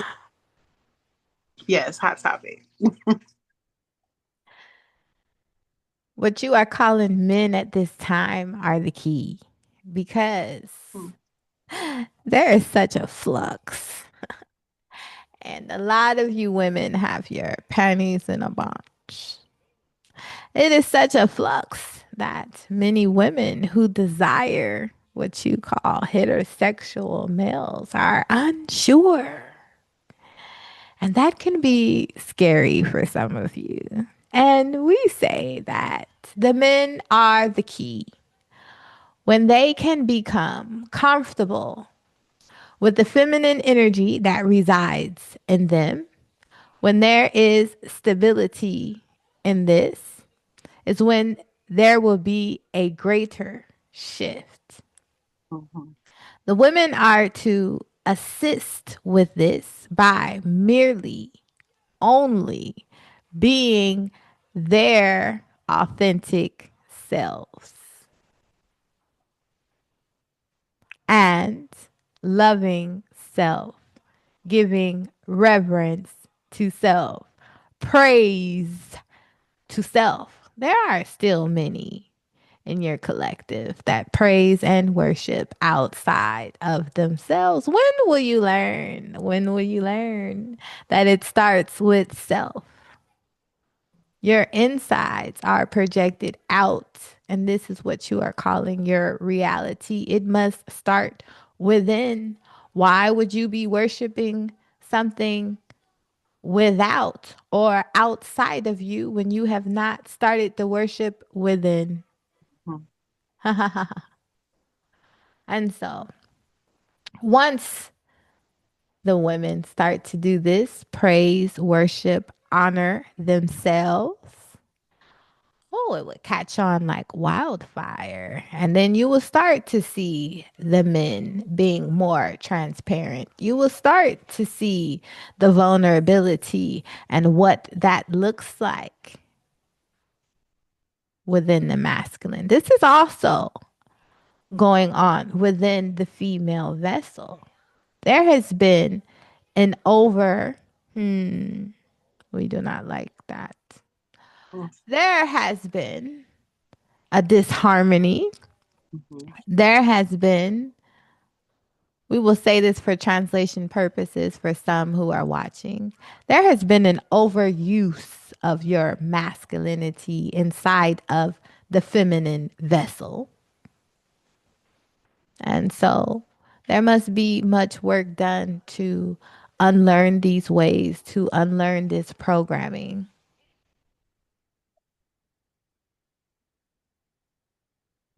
yes, hot topic. What you are calling men at this time are the key because Hmm. there is such a flux. And a lot of you women have your panties in a bunch. It is such a flux that many women who desire what you call heterosexual males are unsure. And that can be scary for some of you. And we say that the men are the key. When they can become comfortable with the feminine energy that resides in them, when there is stability in this, is when there will be a greater shift. Mhm. The women are to assist with this by merely only being their authentic selves and loving self, giving reverence to self, praise to self. There are still many in your collective that praise and worship outside of themselves. When will you learn? When will you learn that it starts with self? Your insides are projected out, and this is what you are calling your reality. It must start within. Why would you be worshiping something without or outside of you when you have not started the worship within? Mhm. And so, once the women start to do this, praise, worship, honor themselves, oh, it would catch on like wildfire. And then you will start to see the men being more transparent. You will start to see the vulnerability and what that looks like within the masculine. This is also going on within the female vessel. There has been an we do not like that. There has been a disharmony. Mhm. There has been, we will say this for translation purposes for some who are watching, there has been an overuse of your masculinity inside of the feminine vessel. And so there must be much work done to unlearn these ways, to unlearn this programming.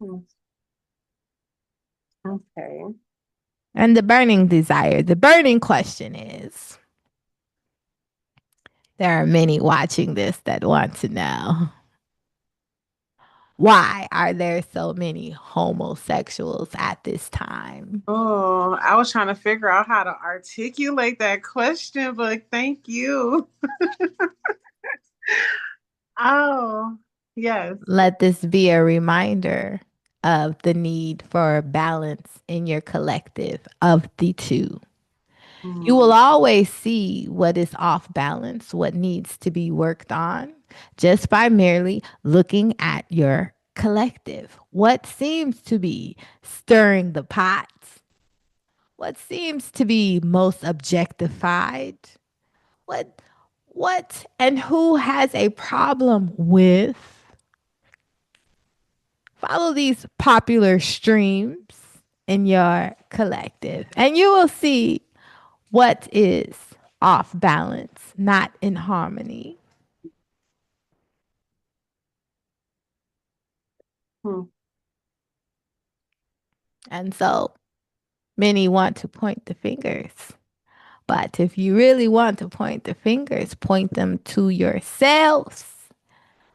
Mhm. Okay. And the burning desire, the burning question is There are many watching this that want to know, why are there so many homosexuals at this time? Oh, I was trying to figure out how to articulate that question, but thank you. Oh, yes. Let this be a reminder of the need for balance in your collective of the two. You will Mm, always see what is off balance, what needs to be worked on, just by merely looking at your collective. What seems to be stirring the pot? What seems to be most objectified? What and who has a problem with? Follow these popular streams in your collective, and you will see what is off balance, not in harmony. mm, And so many want to point the fingers. But if you really want to point the fingers, point them to yourselves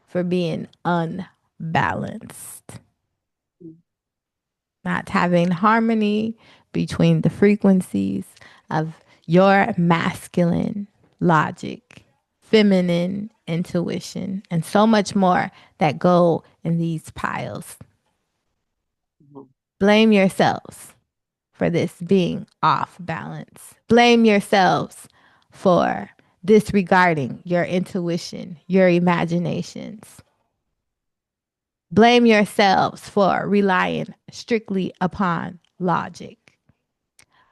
for being unbalanced, mm, not having harmony between the frequencies of your masculine logic, feminine intuition, and so much more that go in these piles. mm. Blame yourselves for this being off balance. Blame yourselves for disregarding your intuition, your imaginations. Blame yourselves for relying strictly upon logic.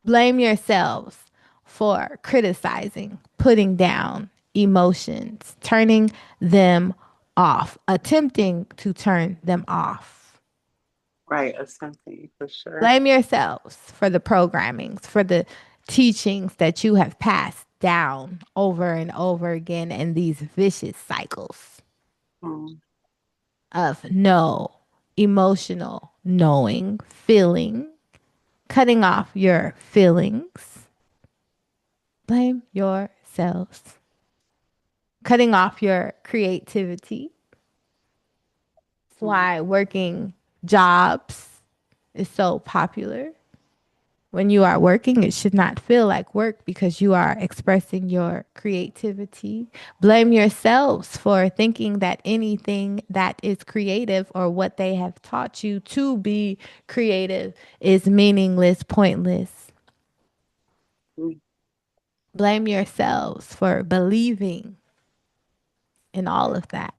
Blame yourselves for criticizing, putting down emotions, turning them off, attempting to turn them off. Right, attempting for sure. Blame yourselves for the programmings, for the teachings that you have passed down over and over again in these vicious cycles Mm, of no emotional knowing, feeling, cutting off your feelings. Blame yourselves. Cutting off your creativity. That's mm, why working jobs is so popular. When you are working, it should not feel like work because you are expressing your creativity. Blame yourselves for thinking that anything that is creative or what they have taught you to be creative is meaningless, pointless. mm. Blame yourselves for believing in all of that.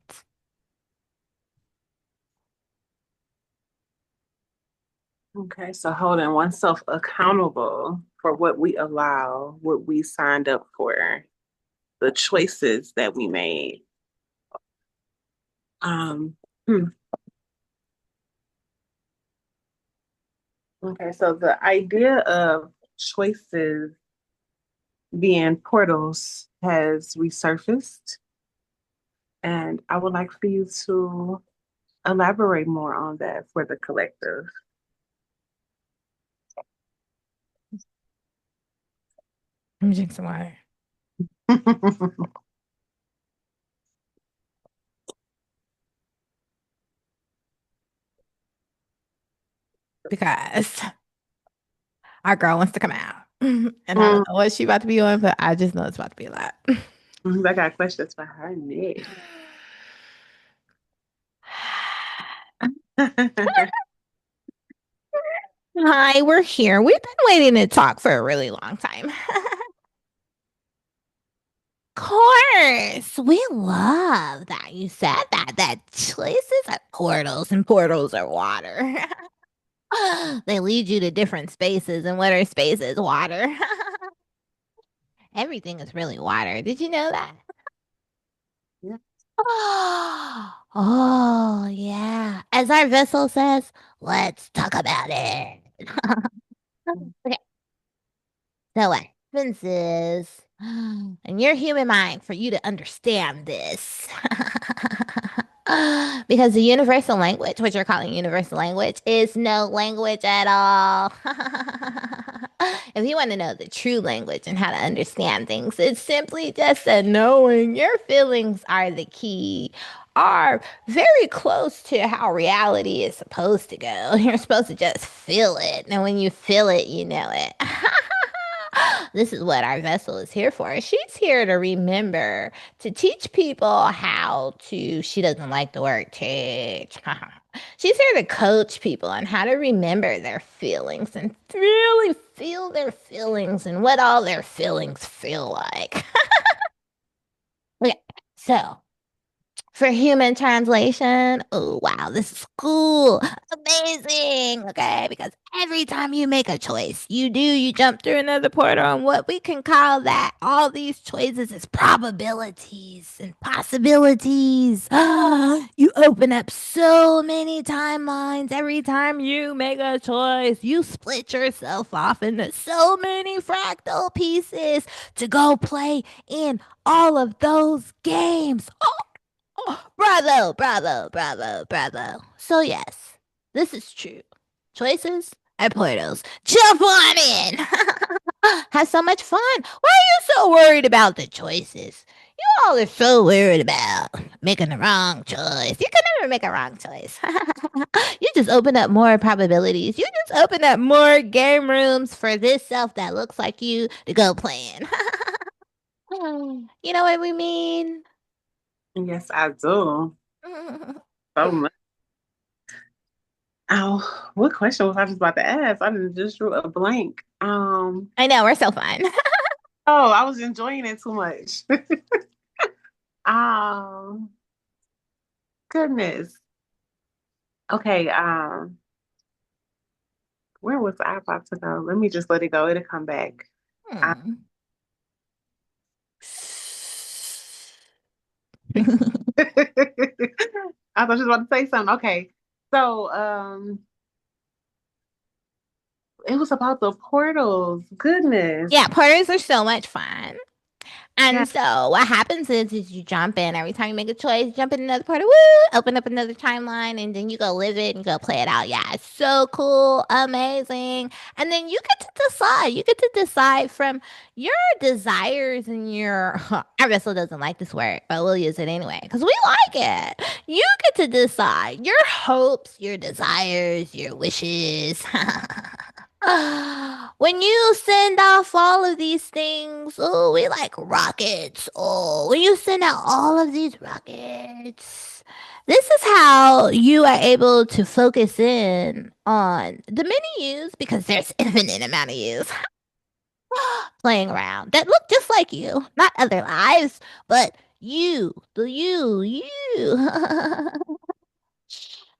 Okay, so holding oneself accountable for what we allow, what we signed up for, the choices that we made. Um, hmm. Okay, so the idea of choices being portals has resurfaced, and I would like for you to elaborate more on that for the collective. Let me drink some water. Because our girl wants to come out. And I don't Mm, know what she about to be on, but I just know it's about to be a lot. I got questions for her next. Hi, we're here. We've been waiting to talk for a really long time. Of course, we love that you said that. That choices are portals and portals are water. They lead you to different spaces, and what are spaces? Water. Everything is really water. Did you know that? Yeah. Oh, yeah. As our vessel says, let's talk about it. Okay. So what happens is, in your human mind, for you to understand this, because the universal language, what you're calling universal language, is no language at all. If you want to know the true language and how to understand things, it's simply just that knowing your feelings are the key, are very close to how reality is supposed to go. You're supposed to just feel it. And when you feel it, you know it. This is what our vessel is here for. She's here to remember, to teach people how to, she doesn't like the word teach. She's here to coach people on how to remember their feelings and really feel their feelings and what all their feelings feel like. Okay, so for human translation, oh wow, this is cool, amazing. Okay, because every time you make a choice, you jump through another portal, and what we can call that, all these choices is probabilities and possibilities. You open up so many timelines every time you make a choice. You split yourself off into so many fractal pieces to go play in all of those games. Oh, bravo, bravo, bravo, bravo. So, yes, this is true. Choices and portals. Jump on in! Have so much fun. Why are you so worried about the choices? You all are so worried about making the wrong choice. You can never make a wrong choice. You just open up more probabilities. You just open up more game rooms for this self that looks like you to go play in. You know what we mean? Yes, I do. So much. Oh, what question was I just about to ask? I just drew a blank. I know, we're so fun. Oh, I was enjoying it too much. Um, Goodness. Okay, where was I about to go? Let me just let it go. It'll come back. Uh, Hmm. I thought you was about to say something. Okay. So, it was about the portals. Goodness. Yeah, porters are so much fun. Yeah. And so what happens is you jump in every time you make a choice, jump in another portal, woo, open up another timeline, and then you go live it and go play it out. Yeah, it's so cool, amazing. And then you get to decide. You get to decide from your desires and your. Our vessel doesn't like this word, but we'll use it anyway because we like it. You get to decide your hopes, your desires, your wishes. When you send off all of these things, oh, we like rockets. Oh, when you send out all of these rockets, this is how you are able to focus in on the many yous because there's infinite amount of yous playing around that look just like you, not other lives, but you, the you.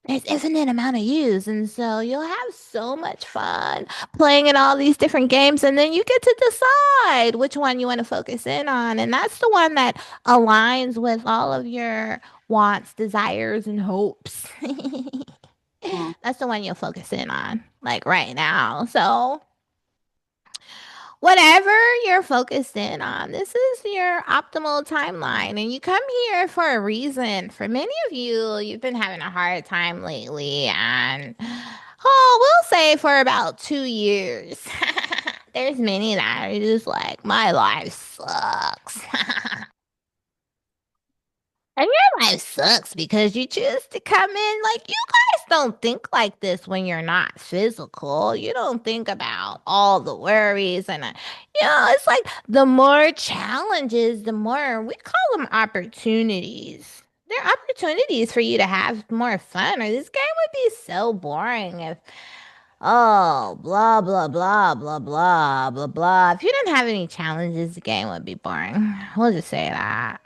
There's infinite amount of use, and so you'll have so much fun playing in all these different games, and then you get to decide which one you want to focus in on, and that's the one that aligns with all of your wants, desires, and hopes. Mm, That's the one you'll focus in on, like right now. So whatever you're focused in on, this is your optimal timeline. And you come here for a reason. For many of you, you've been having a hard time lately. And, oh, we'll say for about 2 years. There's many that are just like, my life sucks. And your life sucks because you choose to come in like you guys don't think like this when you're not physical. You don't think about all the worries and it's like the more challenges, the more we call them opportunities. They're opportunities for you to have more fun, or this game would be so boring if blah blah blah blah blah blah blah. If you didn't have any challenges, the game would be boring. We'll just say that.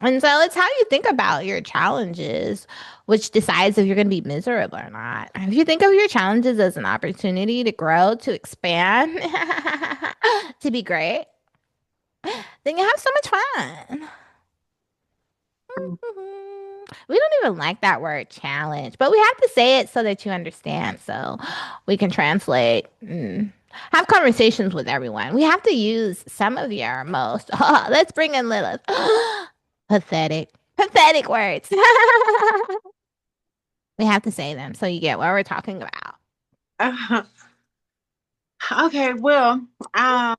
And so it's how you think about your challenges, which decides if you're going to be miserable or not. If you think of your challenges as an opportunity to grow, to expand, to be great, then you have so much fun. mm, We don't even like that word challenge, but we have to say it so that you understand, so we can translate. Have conversations with everyone. We have to use some of your most. Let's bring in Lilith. Pathetic. Pathetic words. We have to say them so you get what we're talking about. mm. Okay, well, um,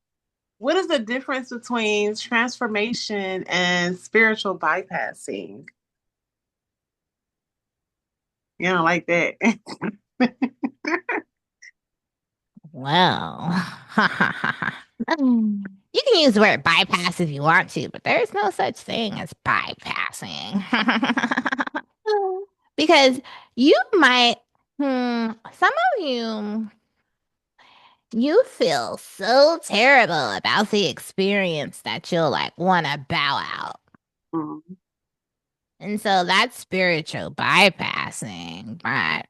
what is the difference between transformation and spiritual bypassing? You don't like that. Well, you can use the word bypass if you want to, but there's no such thing as bypassing. Because you might, some of you feel so terrible about the experience that you'll like want to bow out. Mm. And so that's spiritual bypassing. But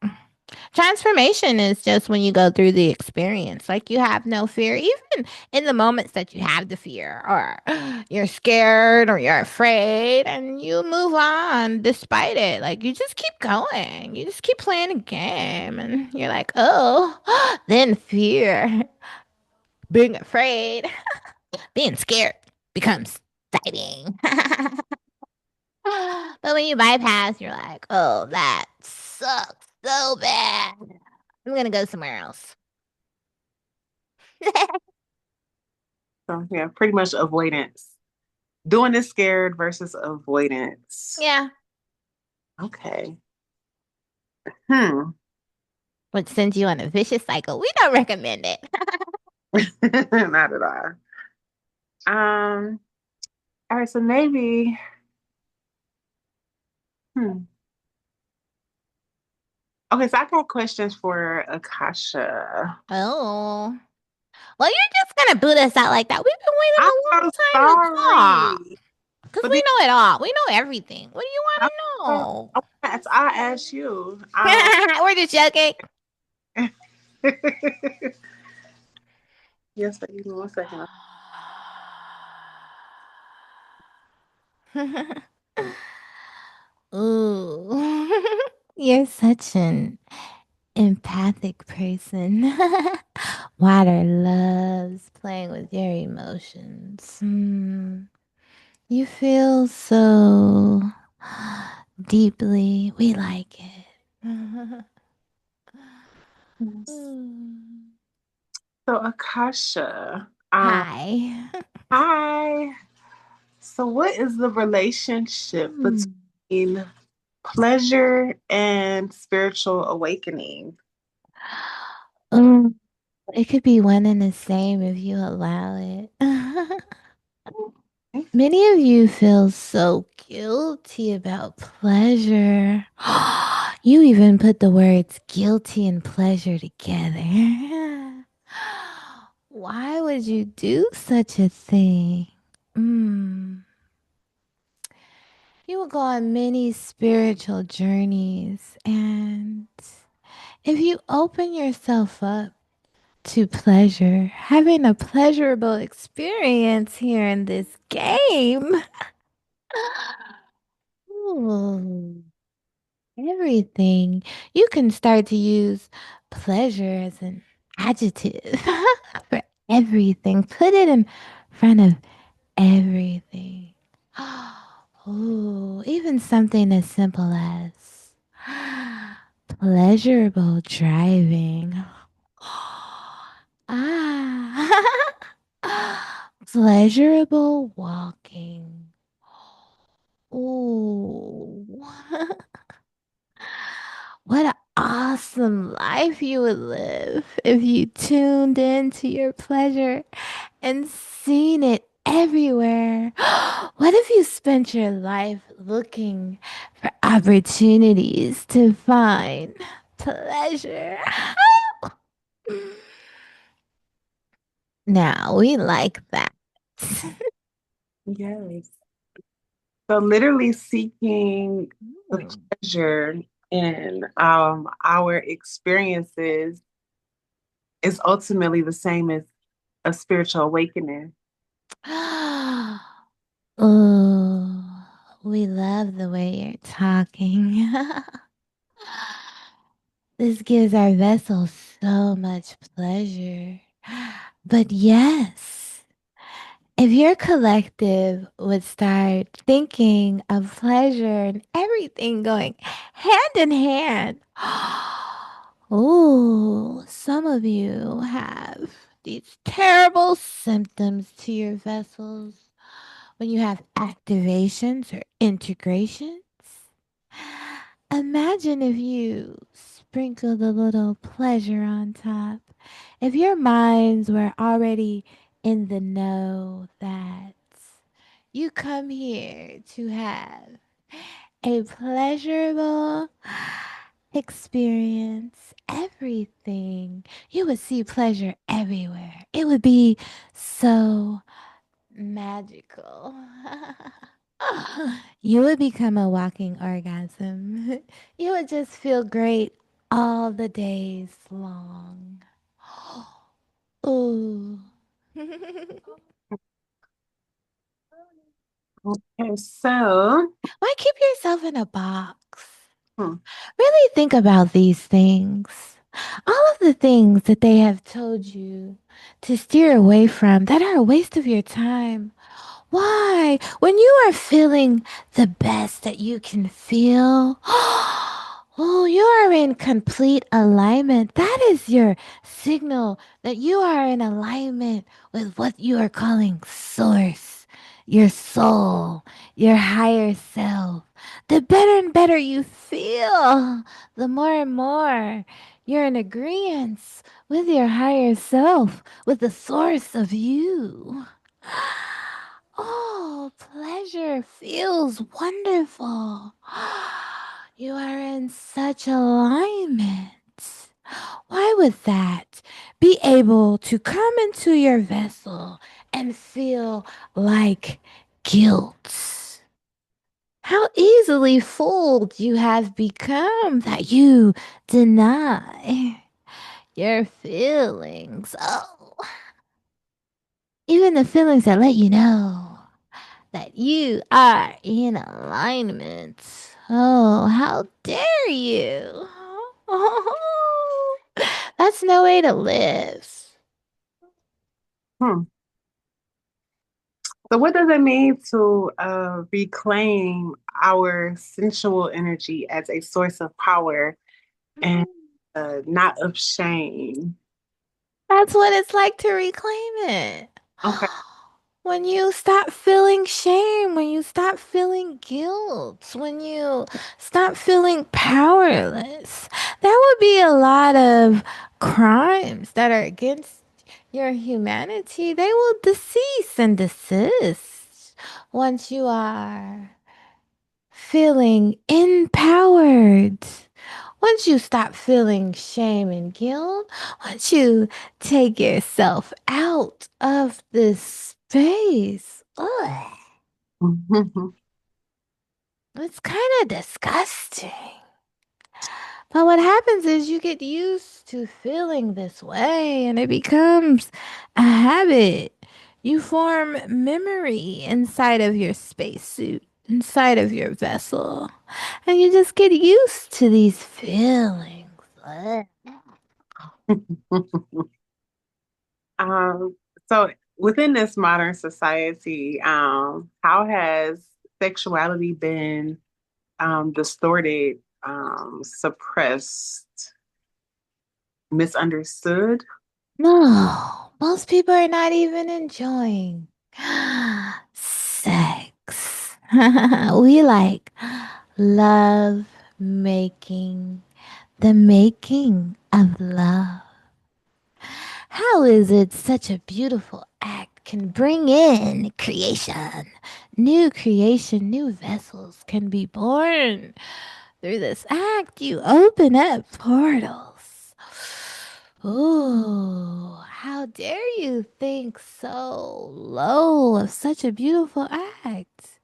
transformation is just when you go through the experience. Like you have no fear, even in the moments that you have the fear, or you're scared or you're afraid, and you move on despite it. Like you just keep going. You just keep playing a game, and you're like, oh, then fear, being afraid, being scared becomes exciting. But when you bypass, you're like, oh, that sucks so bad. I'm gonna go somewhere else. So yeah, pretty much avoidance. Doing this scared versus avoidance. Yeah. Okay. Hmm. Which sends you on a vicious cycle. We don't recommend it. Not at all. Um, all right, so maybe, hmm. Okay, so I got questions for Akasha. Oh. Well, you're just gonna boot us out like that. We've been waiting I'm a long so time to talk. sorry. Because But we then know it all. We know everything. What do you I, want I asked you. to know? We're just joking. Yes, but give me 1 second. Ooh. You're such an empathic person. Water loves playing with your emotions. You feel so deeply. We like it. Mm. So Akasha, Hi. hi. So what is the relationship Hmm. between pleasure and spiritual awakening? Mm, it could be one and the same if you allow it. Many of you feel so guilty about pleasure. You even put the words guilty and pleasure together. Why would you do such a thing? Mm. You will go on many spiritual journeys, and if you open yourself up to pleasure, having a pleasurable experience here in this game, ooh, everything, you can start to use pleasure as an adjective for everything. Put it in front of everything. Oh, even something as simple as pleasurable driving. Ah, pleasurable walking. Ooh, what an awesome life you would live if you tuned into your pleasure and seen it everywhere. What if you spent your life looking for opportunities to find pleasure? Now we like that. Yes. So literally seeking the Ooh. pleasure in our experiences is ultimately the same as a spiritual awakening. Oh, we love the way you're talking. This gives our vessel so much pleasure. But yes, if your collective would start thinking of pleasure and everything going hand in hand, oh, so some of you have these terrible symptoms to your vessels when you have activations or integrations. Imagine if you sprinkled a little pleasure on top. If your minds were already in the know that you come here to have a pleasurable experience, everything, you would see pleasure everywhere. It would be so magical. You would become a walking orgasm. You would just feel great all the days long. Ooh. Okay, so Why keep yourself in a box? hmm, Really think about these things. All of the things that they have told you to steer away from that are a waste of your time. Why? When you are feeling the best that you can feel, oh, you are in complete alignment. That is your signal that you are in alignment with what you are calling source, your soul, your higher self. The better and better you feel, the more and more you're in agreement with your higher self, with the source of you. Oh, pleasure feels wonderful. You are in such alignment. Why would that be able to come into your vessel and feel like guilt? How easily fooled you have become that you deny your feelings. Oh, even the feelings that let you know that you are in alignment. Oh, how dare you! Oh, that's no way to live. hmm. So what does it mean to reclaim our sensual energy as a source of power and not of shame? That's what it's like to reclaim it. Okay. When you stop feeling shame, when you stop feeling guilt, when you stop feeling powerless, there would be a lot of crimes that are against your humanity. They will decease and desist once you are feeling empowered. Once you stop feeling shame and guilt, once you take yourself out of this space, ugh, it's kind of disgusting. But what happens is you get used to feeling this way and it becomes a habit. You form memory inside of your spacesuit, inside of your vessel, and you just get used to these feelings. Ugh. Um, so within this modern society, how has sexuality been distorted, suppressed, misunderstood? No, most people are not even enjoying sex. We like love making, the making of love. How is it such a beautiful act can bring in creation? New creation, new vessels can be born through this act. You open up portals. Ooh, how dare you think so low of such a beautiful act?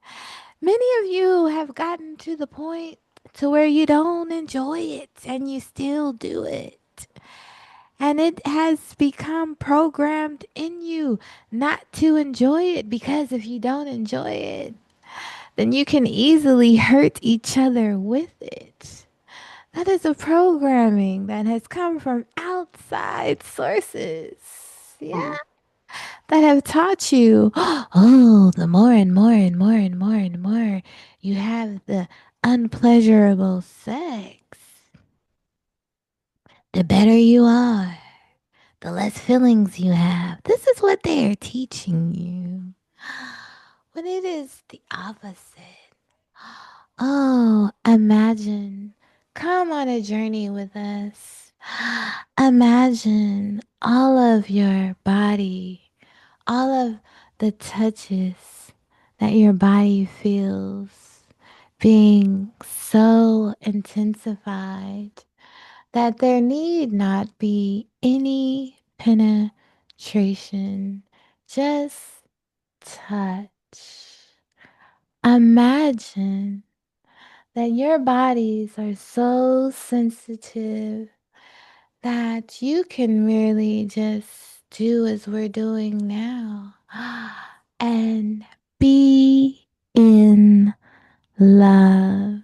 Many of you have gotten to the point to where you don't enjoy it and you still do it. And it has become programmed in you not to enjoy it because if you don't enjoy it, then you can easily hurt each other with it. That is a programming that has come from outside sources. Yeah, Mm, that have taught you, oh, the more and more and more and more and more you have the unpleasurable sex, the better you are. the less feelings you have. This is what they are teaching you. When it is the opposite. Oh, imagine. Come on a journey with us. Imagine all of your body, all of the touches that your body feels being so intensified that there need not be any penetration, just touch. Imagine that your bodies are so sensitive that you can really just do as we're doing now and be in love.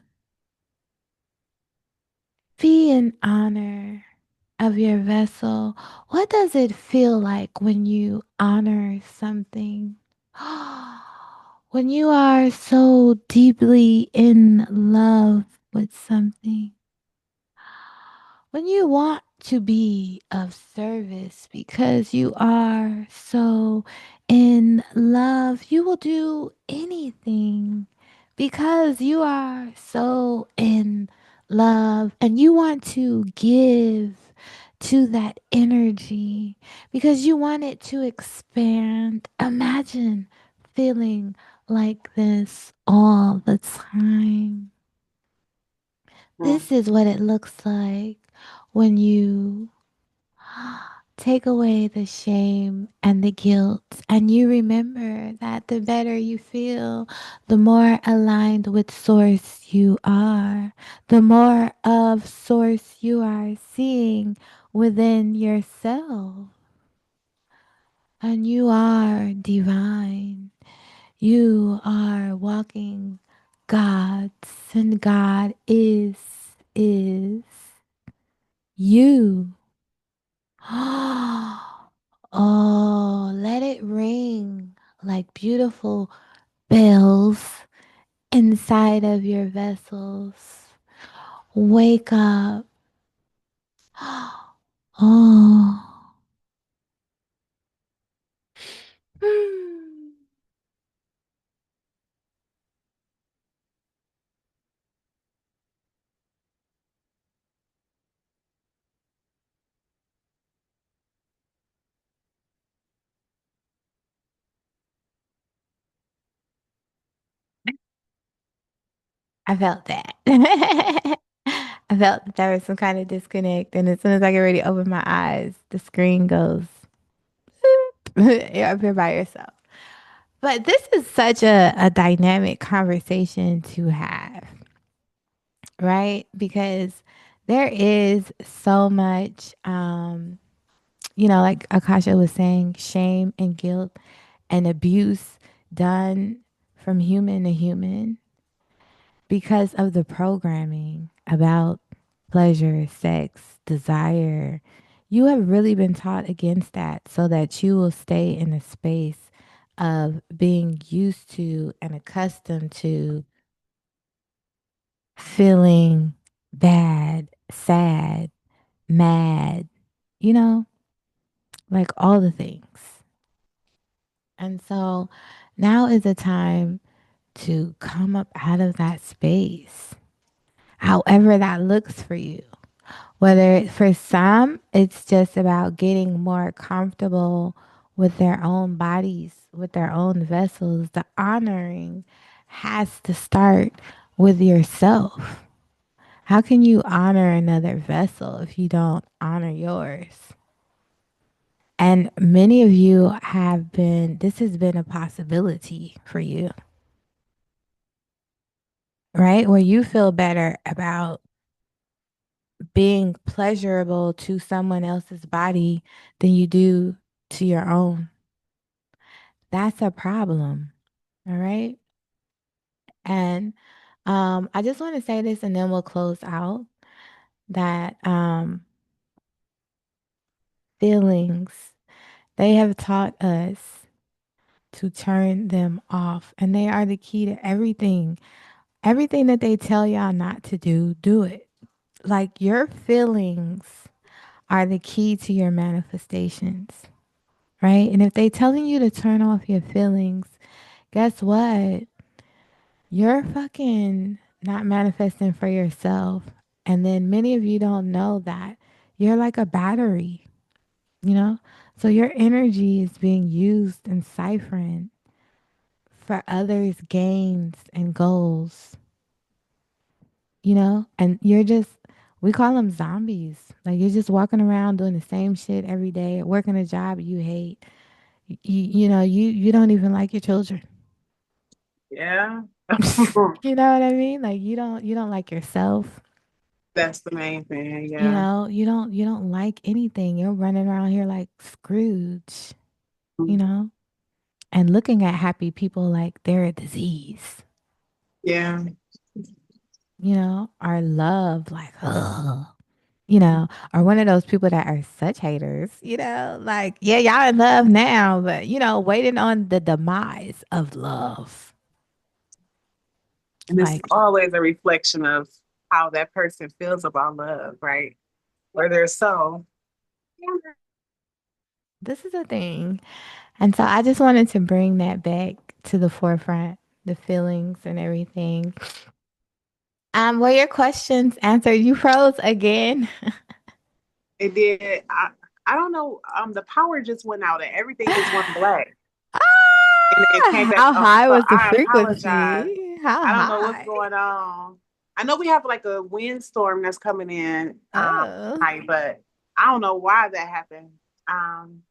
Be in honor of your vessel. What does it feel like when you honor something? When you are so deeply in love with something, when you want to be of service because you are so in love, you will do anything because you are so in love and you want to give to that energy because you want it to expand. Imagine feeling like this all the time. Mm. This is what it looks like when you take away the shame and the guilt, and you remember that the better you feel, the more aligned with Source you are, the more of Source you are seeing within yourself. And you are divine. You are walking God's, and God is you. Oh, let it ring like beautiful bells inside of your vessels. Wake up. Oh. I felt that. I felt that there was some kind of disconnect. And as soon as I get ready to open my eyes, the screen goes, you're up here by yourself. But this is such a dynamic conversation to have, right? Because there is so much, like Akasha was saying, shame and guilt and abuse done from human to human because of the programming about pleasure, sex, desire. You have really been taught against that so that you will stay in a space of being used to and accustomed to feeling bad, sad, mad, you know, like all the things. And so now is the time to come up out of that space, however that looks for you. Whether for some, it's just about getting more comfortable with their own bodies, with their own vessels. The honoring has to start with yourself. How can you honor another vessel if you don't honor yours? And many of you have been, this has been a possibility for you, right? Where you feel better about being pleasurable to someone else's body than you do to your own. That's a problem. All right. And I just want to say this and then we'll close out that feelings, they have taught us to turn them off. And they are the key to everything. Everything that they tell y'all not to do, do it. Like your feelings are the key to your manifestations, right? And if they telling you to turn off your feelings, guess what? You're fucking not manifesting for yourself. And then many of you don't know that you're like a battery, you know? So your energy is being used and siphoned for others' gains and goals, you know? And you're just, we call them zombies. Like you're just walking around doing the same shit every day, working a job you hate. You don't even like your children. Yeah. You know what I mean? Like you don't like yourself. That's the main thing. You Yeah. know, you don't like anything. You're running around here like Scrooge, you know, and looking at happy people like they're a disease, Yeah. you know, or love like, ugh, you know, or one of those people that are such haters, you know, like, yeah, y'all in love now, but you know, waiting on the demise of love. And it's Like, always a reflection of how that person feels about love, right? Or their soul. this is a thing. And so I just wanted to bring that back to the forefront, the feelings and everything. Were your questions answered? You froze again. It did. I don't know. The power just went out and everything just went black. And then it came Ah, back how on. high So was the I apologize. frequency? How I don't know what's high? going on. I know we have like a windstorm that's coming in Oh. tonight, but I don't know why that happened. Um,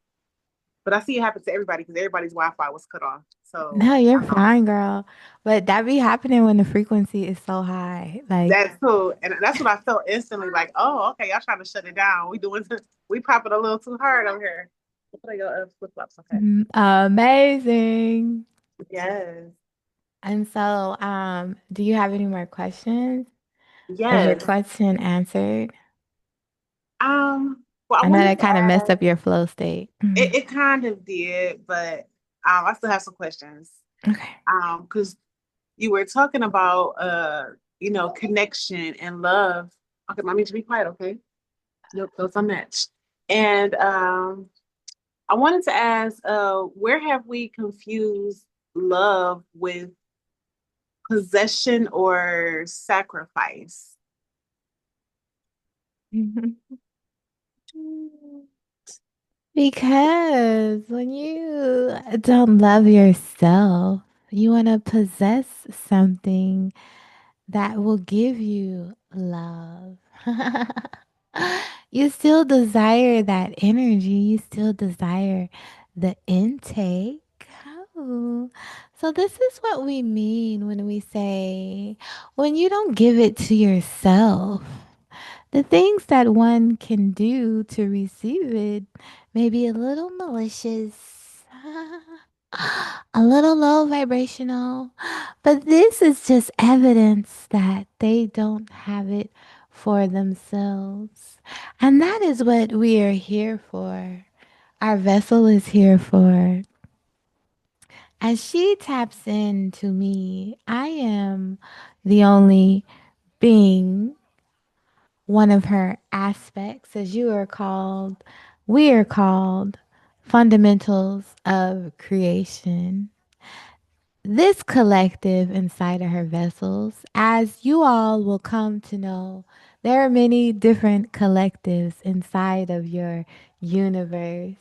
but I see it happen to everybody because everybody's Wi-Fi was cut off. So No, you're fine, girl. But that be happening when the frequency is so high. Like, that's cool. And that's what I felt instantly like, oh, okay, y'all trying to shut it down. We popping a little too hard over here. Put your flip flops, okay. amazing. Yes. And so, do you have any more questions? Was your Yes. question answered? Well, I I know wanted that to kind of messed ask, up your flow state. Mhm. it kind of did, but I still have some questions. Okay. Because you were talking about connection and love. Okay, I need to be quiet, okay? Nope, those are matched. And I wanted to ask, where have we confused love with possession or sacrifice? Because when you don't love yourself, you want to possess something that will give you love. You still desire that energy, you still desire the intake. Oh. So, this is what we mean when we say, when you don't give it to yourself. The things that one can do to receive it may be a little malicious, a little low vibrational, but this is just evidence that they don't have it for themselves. And that is what we are here for. Our vessel is here for. As she taps into me, I am the only being, one of her aspects, as you are called, we are called fundamentals of creation. This collective inside of her vessels, as you all will come to know, there are many different collectives inside of your universe.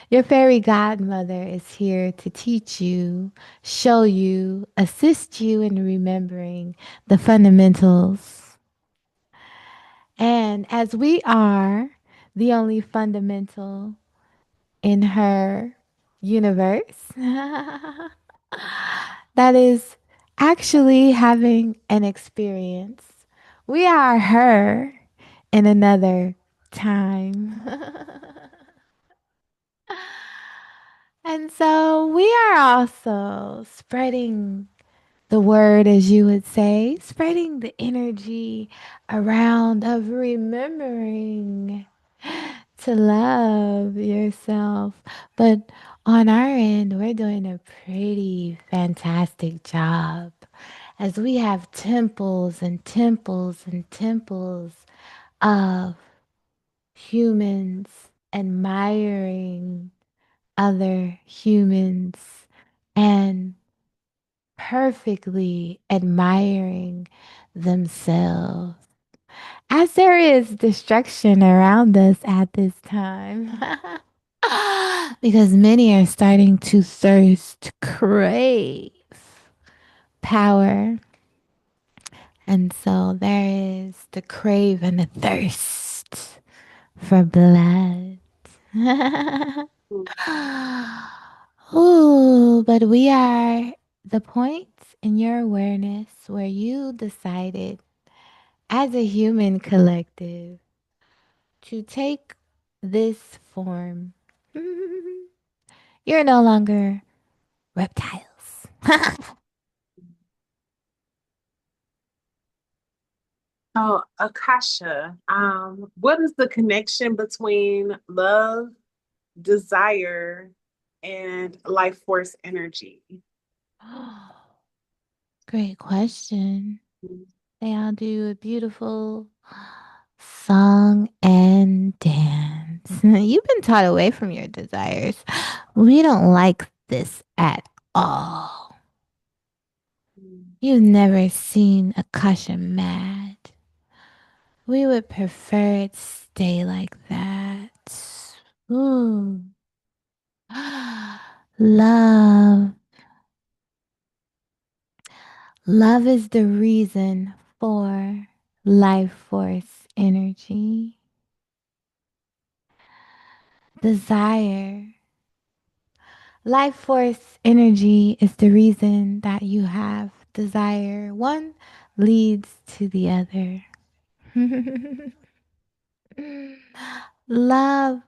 Your fairy godmother is here to teach you, show you, assist you in remembering the fundamentals. And as we are the only fundamental in her universe, that is actually having an experience, we are her in another time. And so we are also spreading the word, as you would say, spreading the energy around of remembering to love yourself. But on our end, we're doing a pretty fantastic job as we have temples and temples and temples of humans admiring other humans and perfectly admiring themselves. As there is destruction around us at this time, because many are starting to thirst, crave power. And so there is the crave and the thirst for blood. Ooh, but we are the point in your awareness where you decided as a human collective to take this form. You're no longer reptiles. So, Akasha, what is the connection between love, desire, and life force energy? Great question. They all do a beautiful song and dance. You've been taught away from your desires. We don't like this at all. You've never seen Akasha mad. We would prefer it stay like that. Ooh. Love. Love is the reason for life force energy. Desire. Life force energy is the reason that you have desire. One leads to the other. Love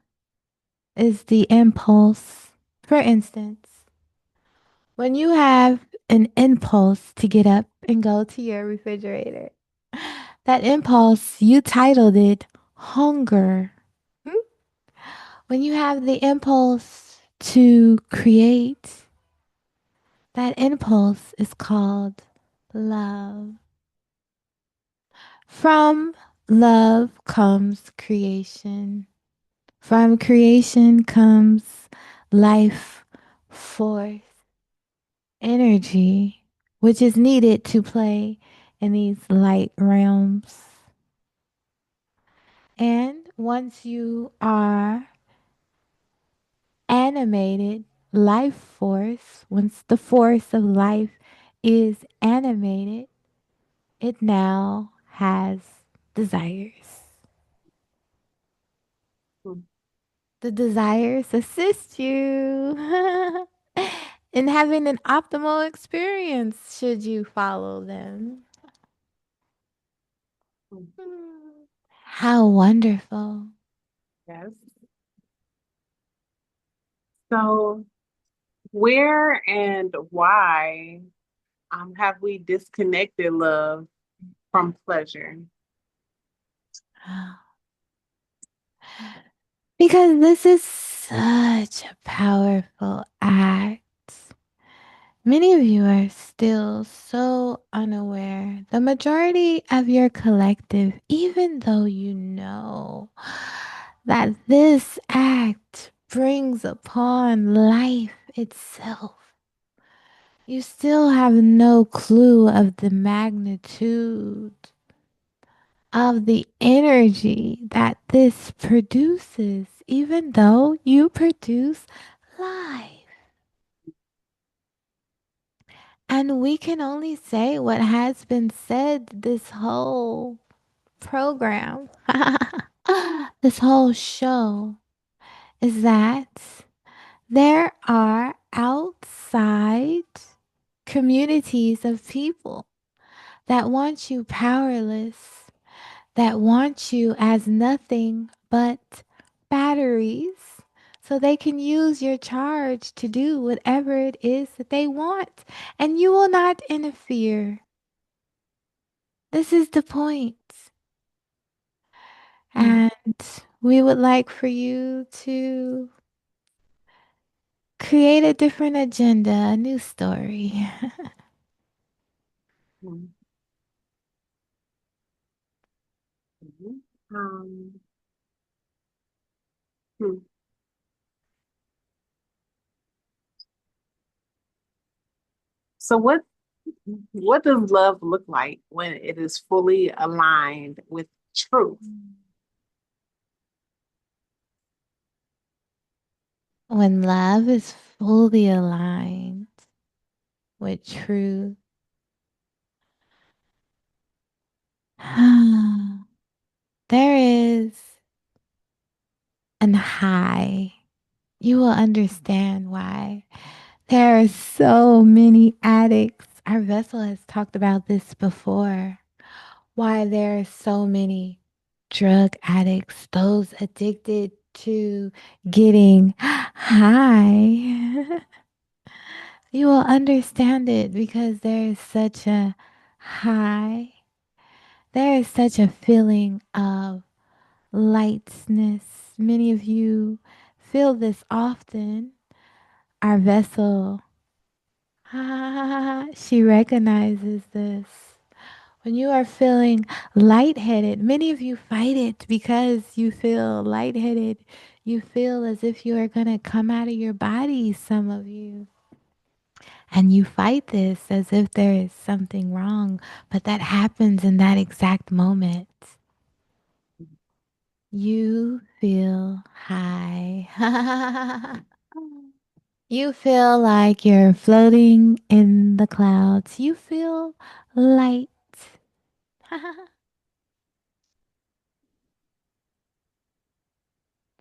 is the impulse. For instance, when you have an impulse to get up and go to your refrigerator, that impulse, you titled it hunger. Hmm? When you have the impulse to create, that impulse is called love. From love comes creation. From creation comes life force energy, which is needed to play in these light realms. And once you are animated life force, once the force of life is animated, it now has desires. The desires assist you in having an optimal experience should you follow them. How wonderful. Yes. So, where and why have we disconnected love from pleasure? Because this is such a powerful act. Many of you are still so unaware. The majority of your collective, even though you know that this act brings upon life itself, you still have no clue of the magnitude of the energy that this produces, even though you produce life. And we can only say what has been said this whole program, this whole show, is that there are outside communities of people that want you powerless, that want you as nothing but batteries so they can use your charge to do whatever it is that they want. And you will not interfere. This is the point. And we would like for you to create a different agenda, a new story. Mhm. Um, Hmm. So what does love look like when it is fully aligned with truth? When love is fully aligned with truth, there is an high. You will understand why. There are so many addicts. Our vessel has talked about this before. Why there are so many drug addicts, those addicted to getting high. You will understand it because there is such a high, there is such a feeling of lightness. Many of you feel this often. Our vessel, she recognizes this. When you are feeling lightheaded, many of you fight it because you feel lightheaded. You feel as if you are going to come out of your body, some of you. And you fight this as if there is something wrong, but that happens in that exact moment. You feel high. You feel like you're floating in the clouds. You feel light.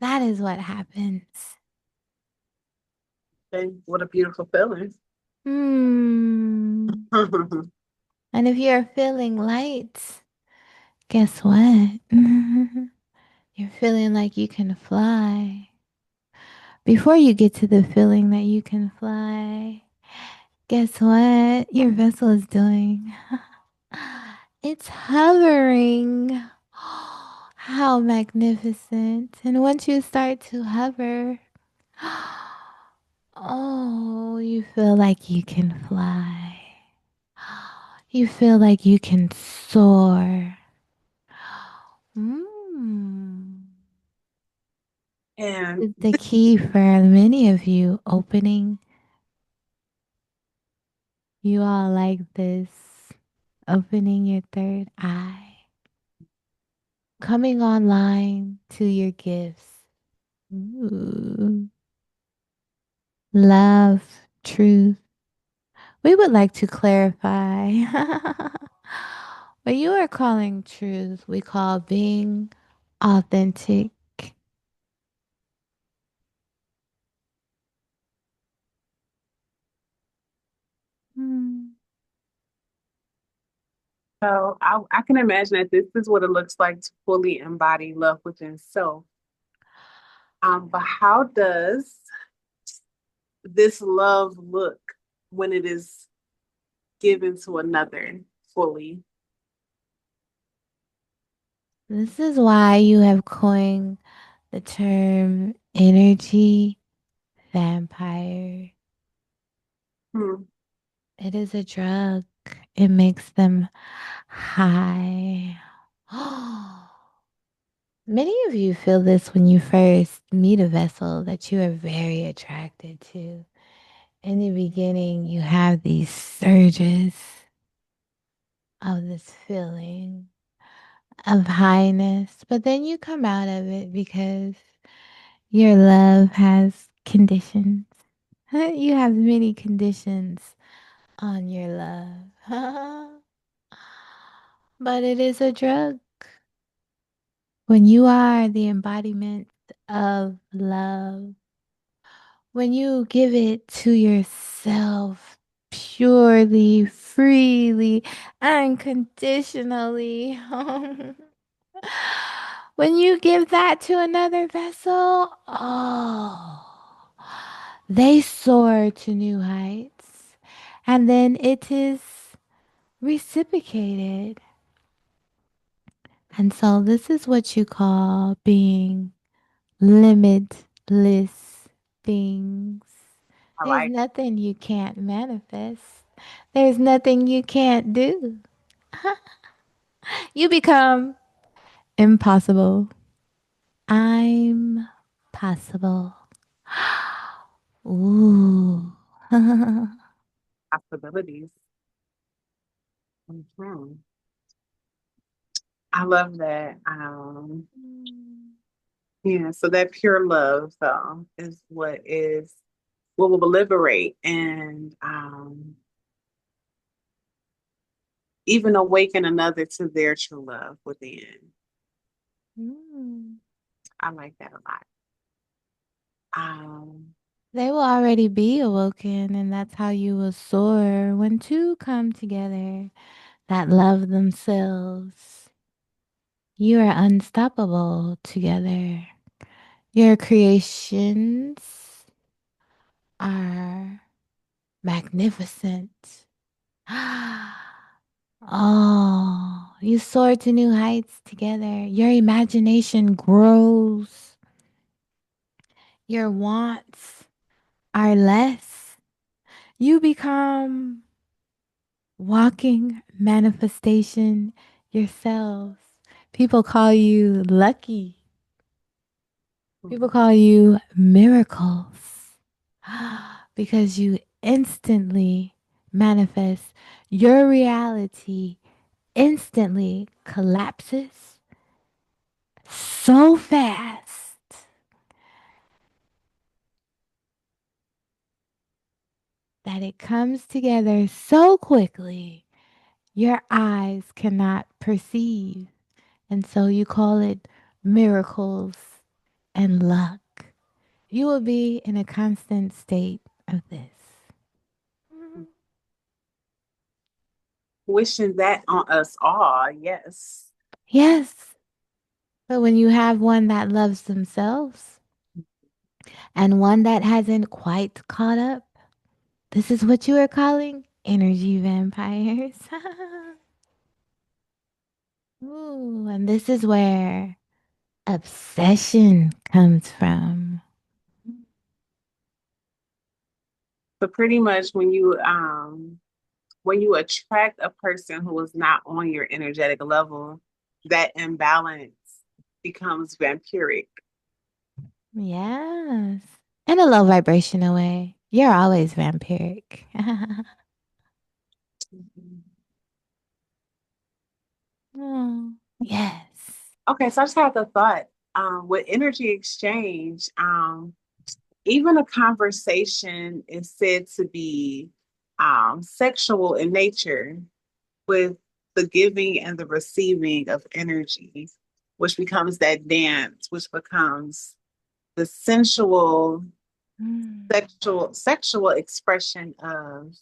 That is what happens. Okay, what a beautiful feeling. Hmm. And if you're feeling light, guess what? You're feeling like you can fly. Before you get to the feeling that you can fly, guess what your vessel is doing? It's hovering. How magnificent. And once you start to hover, oh, you feel like you can fly. You feel like you can soar. Mm. And It's the key for many of you opening. You all like this. Opening your third eye. Coming online to your gifts. Ooh. Love, truth. We would like to clarify. What you are calling truth, we call being authentic. Hmm. so I can imagine that this is what it looks like to fully embody love within self. But how does this love look when it is given to another fully? This is why you have coined the term energy vampire. Hmm. It is a drug. It makes them high. Many of you feel this when you first meet a vessel that you are very attracted to. In the beginning, you have these surges of this feeling of highness, but then you come out of it because your love has conditions. You have many conditions on your love. But it is a drug. When you are the embodiment of love, when you give it to yourself purely, freely, unconditionally, when you give that to another vessel, oh, they soar to new heights. And then it is reciprocated. And so, this is what you call being limitless things. I There's like nothing you can't manifest, there's nothing you can't do. You become impossible. I'm possible. Ooh. Possibilities. Mhm. I love that. Yeah, so that pure love, though, is what will liberate and even awaken another to their true love within. Mm. I like that a lot. Um, They will already be awoken, and that's how you will soar when two come together that love themselves. You are unstoppable together. Your creations are magnificent. Oh, you soar to new heights together. Your imagination grows. Your wants are less. You become walking manifestation yourselves. People call you lucky. People call you miracles because you instantly manifest. Your reality instantly collapses so fast that it comes together so quickly your eyes cannot perceive. And so you call it miracles and luck. You will be in a constant state of this. wishing that on us all. Yes. Yes. But when you have one that loves themselves and one that hasn't quite caught up, this is what you are calling energy vampires. Ooh, and this is where obsession comes from. So pretty much when you attract a person who is not on your energetic level, that imbalance becomes vampiric. Yes. In a low vibrational way. You're always vampiric. Oh, yes. Okay, so I just had the thought, with energy exchange, even a conversation is said to be sexual in nature with the giving and the receiving of energy, which becomes that dance, which becomes the sensual, Mm, sexual expression of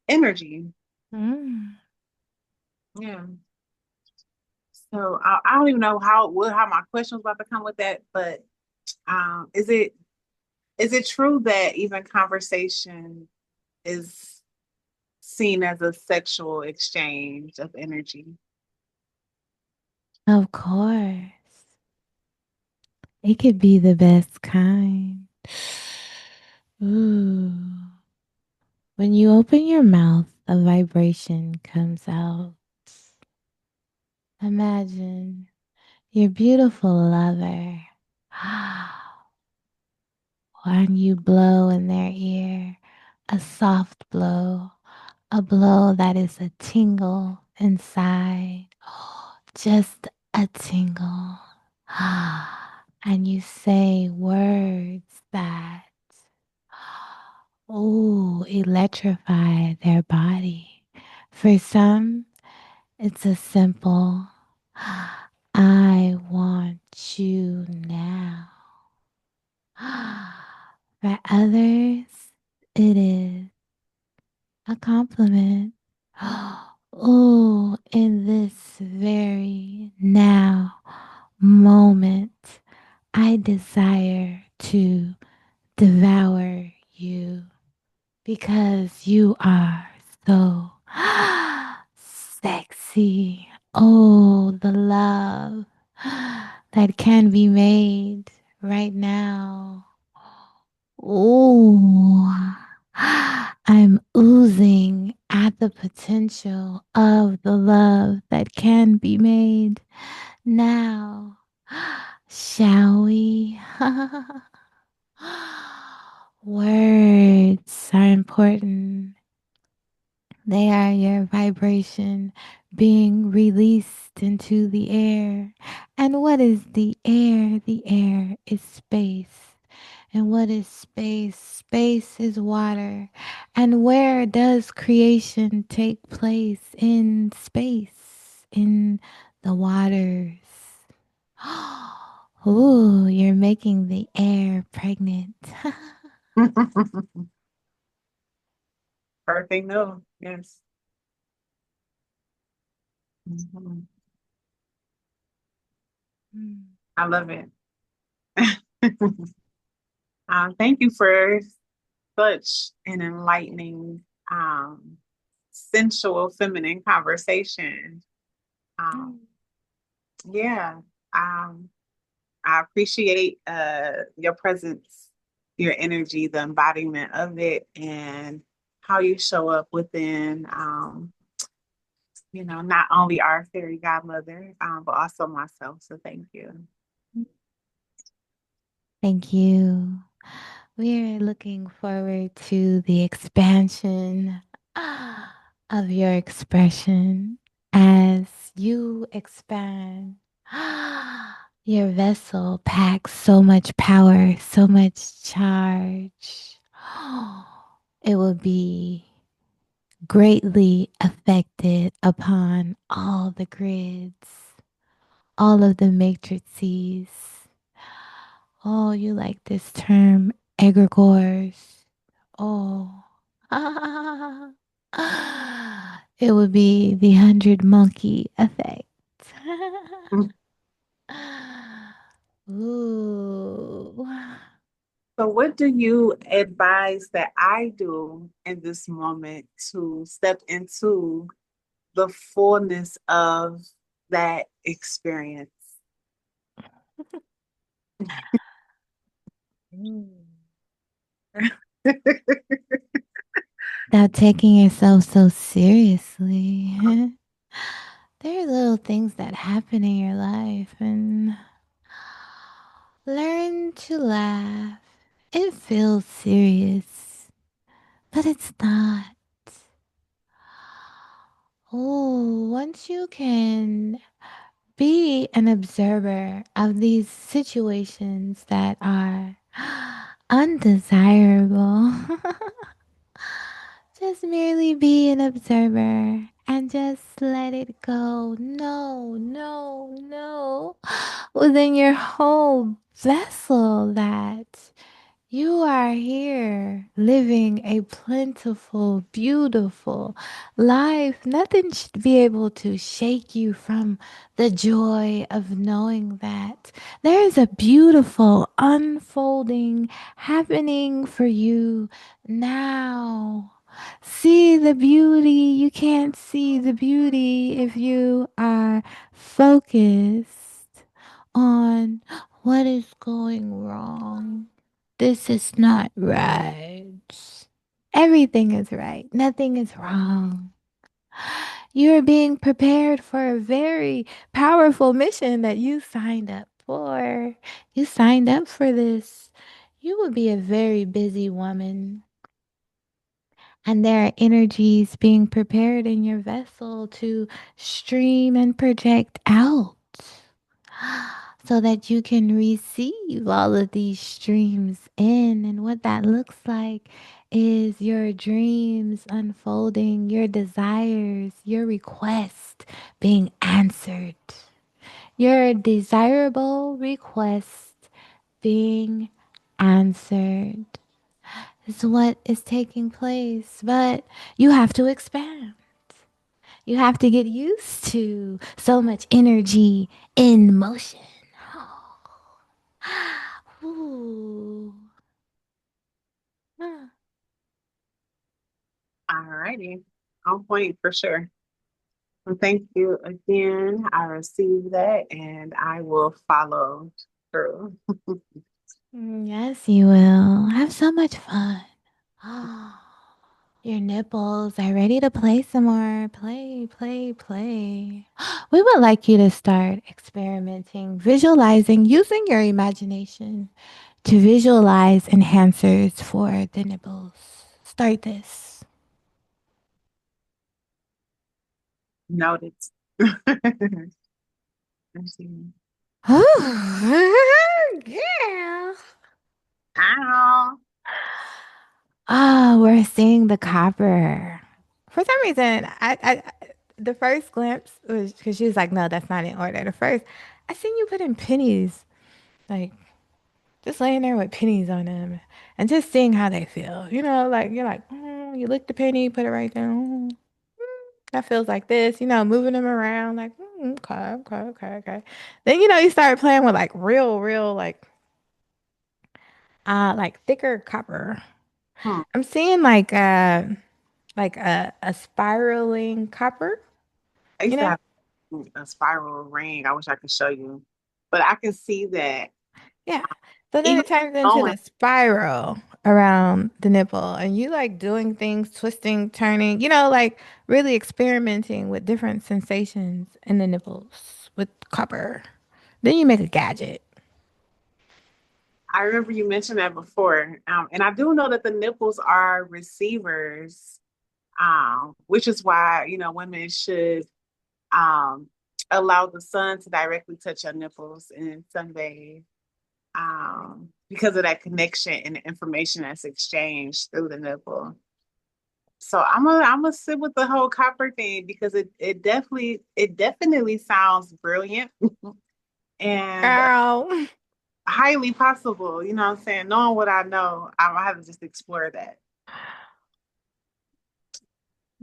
energy. mm. Yeah. So I don't even know how my question was about to come with that, but is it true that even conversation is seen as a sexual exchange of energy? Of course. It could be the best kind. Ooh. When you open your mouth, a vibration comes out. Imagine your beautiful lover. When you blow in their ear, a soft blow, a blow that is a tingle inside, just a tingle. And you say words that, oh, electrify their body. For some, it's a simple, I want you now. For others, it is a compliment. Oh, in this very now moment, I desire to devour you because you are so sexy. Oh, the love that can be made right now. Oh, I'm oozing at the potential of the love that can be made now. Shall we? Words are important. They are your vibration being released into the air. And what is the air? The air is space. And what is space? Space is water. And where does creation take place? In space, in the waters. Ooh, you're making the air pregnant. Perfect. No. Yes. Mhm. Mm. I love it. Thank you for such an enlightening, sensual, feminine conversation. Um, yeah, um, I appreciate your presence, your energy, the embodiment of it, and how you show up within, not only our fairy godmother, but also myself. So thank you. Thank you. We're looking forward to the expansion of your expression as you expand. Your vessel packs so much power, so much charge. It will be greatly affected upon all the grids, all of the matrices. Oh, you like this term, egregores. Oh. It would be the 100 monkey effect. Ooh. So, what do you advise that I do in this moment to step into the fullness of that experience? Mm. Not taking yourself so seriously. There are little things that happen in your life, and learn to laugh. It feels serious, but it's not. Oh, once you can be an observer of these situations that are undesirable, just merely be an observer and just let it go. No, no, no. Within your whole vessel that you are here living a plentiful, beautiful life. Nothing should be able to shake you from the joy of knowing that there is a beautiful unfolding happening for you now. See the beauty. You can't see the beauty if you are focused on what is going wrong. This is not right. Everything is right. Nothing is wrong. You are being prepared for a very powerful mission that you signed up for. You signed up for this. You will be a very busy woman. And there are energies being prepared in your vessel to stream and project out so that you can receive all of these streams in. And what that looks like is your dreams unfolding, your desires, your request being answered, your desirable request being answered is what is taking place. But you have to expand. You have to get used to so much energy in motion. Ooh. Ah. All righty. On point for sure. Well, thank you again. I received that and I will follow through. Yes, you will. Have so much fun. You're nipples are ready to play some more. Play, play, play. We would like you to start experimenting, visualizing, using your imagination to visualize enhancers for the nipples. Start this. Noted. Let's see. Yeah. Ow. Oh, we're seeing the copper. For some reason, the first glimpse was because she was like, "No, that's not in order." The first, I seen you put in pennies, like just laying there with pennies on them, and just seeing how they feel. You know, like you're like, you lick the penny, put it right down. That feels like this. You know, moving them around, like, okay, okay, okay, okay. Then you start playing with like real, like thicker copper. Hmm. I'm seeing like a spiraling copper, I you used to know? have a spiral ring. I wish I could show you, but I can see that Yeah. So then even it turns into going. the spiral around the nipple, and you like doing things, twisting, turning, like really experimenting with different sensations in the nipples with copper. Then you make a gadget. I remember you mentioned that before, and I do know that the nipples are receivers, which is why women should um, allow the sun to directly touch your nipples in sunbathe, because of that connection and the information that's exchanged through the nipple. So I'm gonna sit with the whole copper thing because it definitely sounds brilliant and Girl. highly possible. You know what I'm saying? Knowing what I know, I have to just explore that.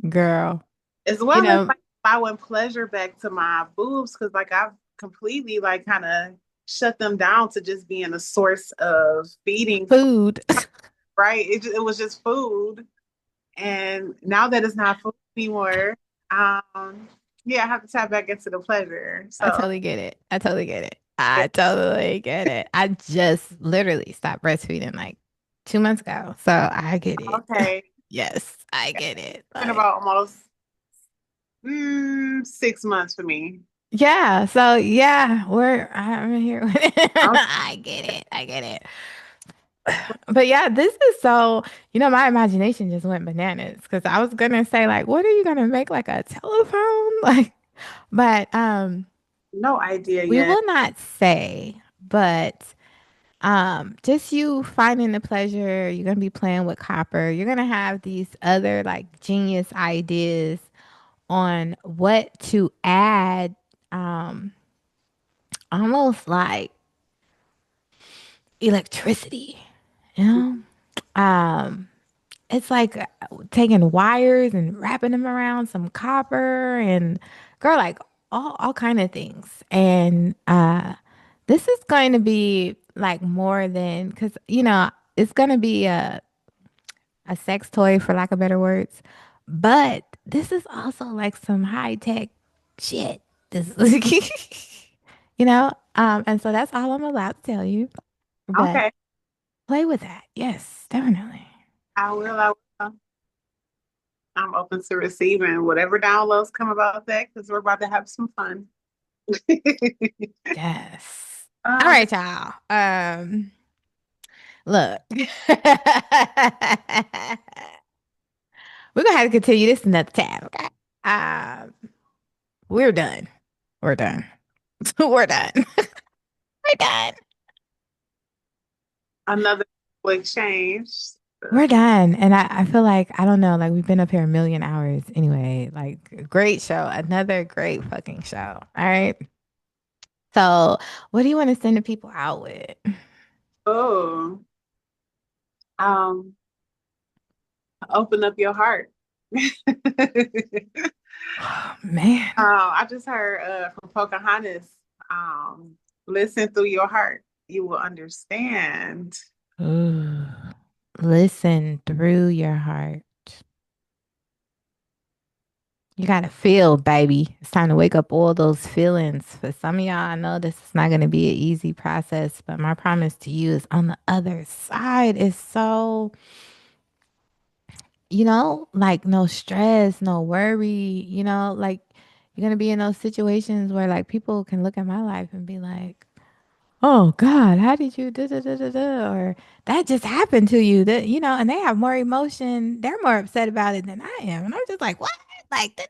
Girl. As You well as know, like allowing pleasure back to my boobs because like I've completely like kind of shut them down to just being a source of feeding, food. right? It was just food, and now that it's not food anymore, um, yeah, I have to tap back into the pleasure. I So totally get it. I totally get it. yeah, I totally get it. I just literally stopped breastfeeding like 2 months ago. So I get it. okay, Yes, I yeah, get it. it's been Like, about almost 6 months for me. yeah. So yeah, I'm here with it. Okay. I get it. I get it. But yeah, this is so, my imagination just went bananas because I was gonna say, like, what are you gonna make like a telephone? Like, but No idea we yet. will not say, but just you finding the pleasure, you're gonna be playing with copper, you're gonna have these other like genius ideas on what to add, um almost like electricity, you know um it's like taking wires and wrapping them around some copper and girl, like all kind of things. And this is going to be like more than because it's going to be a sex toy for lack of better words, but this is also like some high tech shit. This and so that's all I'm allowed to tell you. But Okay, play with that. Yes, definitely. I will. I will. I'm open to receiving whatever downloads come about that because we're about to have some fun. Yes. All um, right, y'all. Look. We're gonna have to continue this another time, okay? Um, we're done. We're done. We're done. We're done. another exchange. We're done. And I feel like, I don't know, like we've been up here a million hours anyway. Like, great show. Another great fucking show. All right. So, what do you want to send the people out with? Oh, um, open up your heart. Oh, man. I just heard from Pocahontas. Listen through your heart, you will understand. Ooh. Listen through your heart. You gotta feel, baby. It's time to wake up all those feelings. For some of y'all, I know this is not gonna be an easy process, but my promise to you is on the other side is so like no stress, no worry, like you're going to be in those situations where like people can look at my life and be like, oh God, how did you da da da da da? Or that just happened to you. That and they have more emotion. They're more upset about it than I am. And I'm just like, what? Like,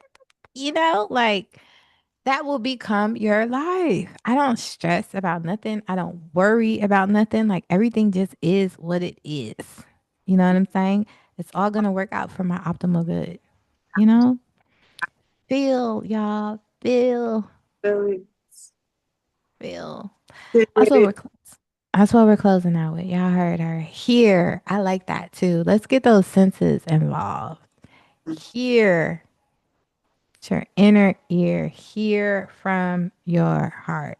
like that will become your life. I don't stress about nothing. I don't worry about nothing. Like everything just is what it is. You know what I'm saying? It's all gonna work out for my optimal good. You know? Feel, y'all. Feel, Really feel. sit That's with what it. we're closing out with. Y'all heard her. Hear. I like that too. Let's get those senses involved. Hear. It's your inner ear. Hear from your heart.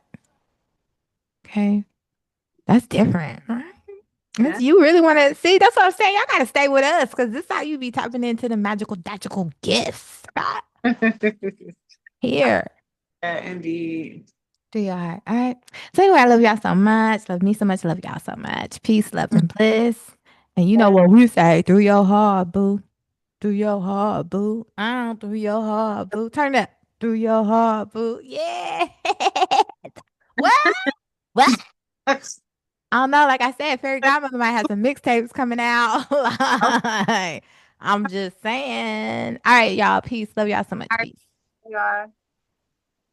Okay. That's different. Right? Yeah. You really want to see? That's what I'm saying. Y'all got to stay with us because this is how you be tapping into the magical gifts. Right? Here. Yeah, indeed. Do your heart. All right. So anyway, I love y'all so much. Love me so much. Love y'all so much. Peace, love, and bliss. And you know what we say? Through your heart, boo. Through your heart, boo. Through your heart, boo. Turn up. Through your heart, boo. Yeah. What? What? I don't know. Like I said, Fairy Godmother might have some mixtapes coming out. Okay. Like, I'm just saying. All right, y'all. Peace. Love y'all so much. Peace. We are.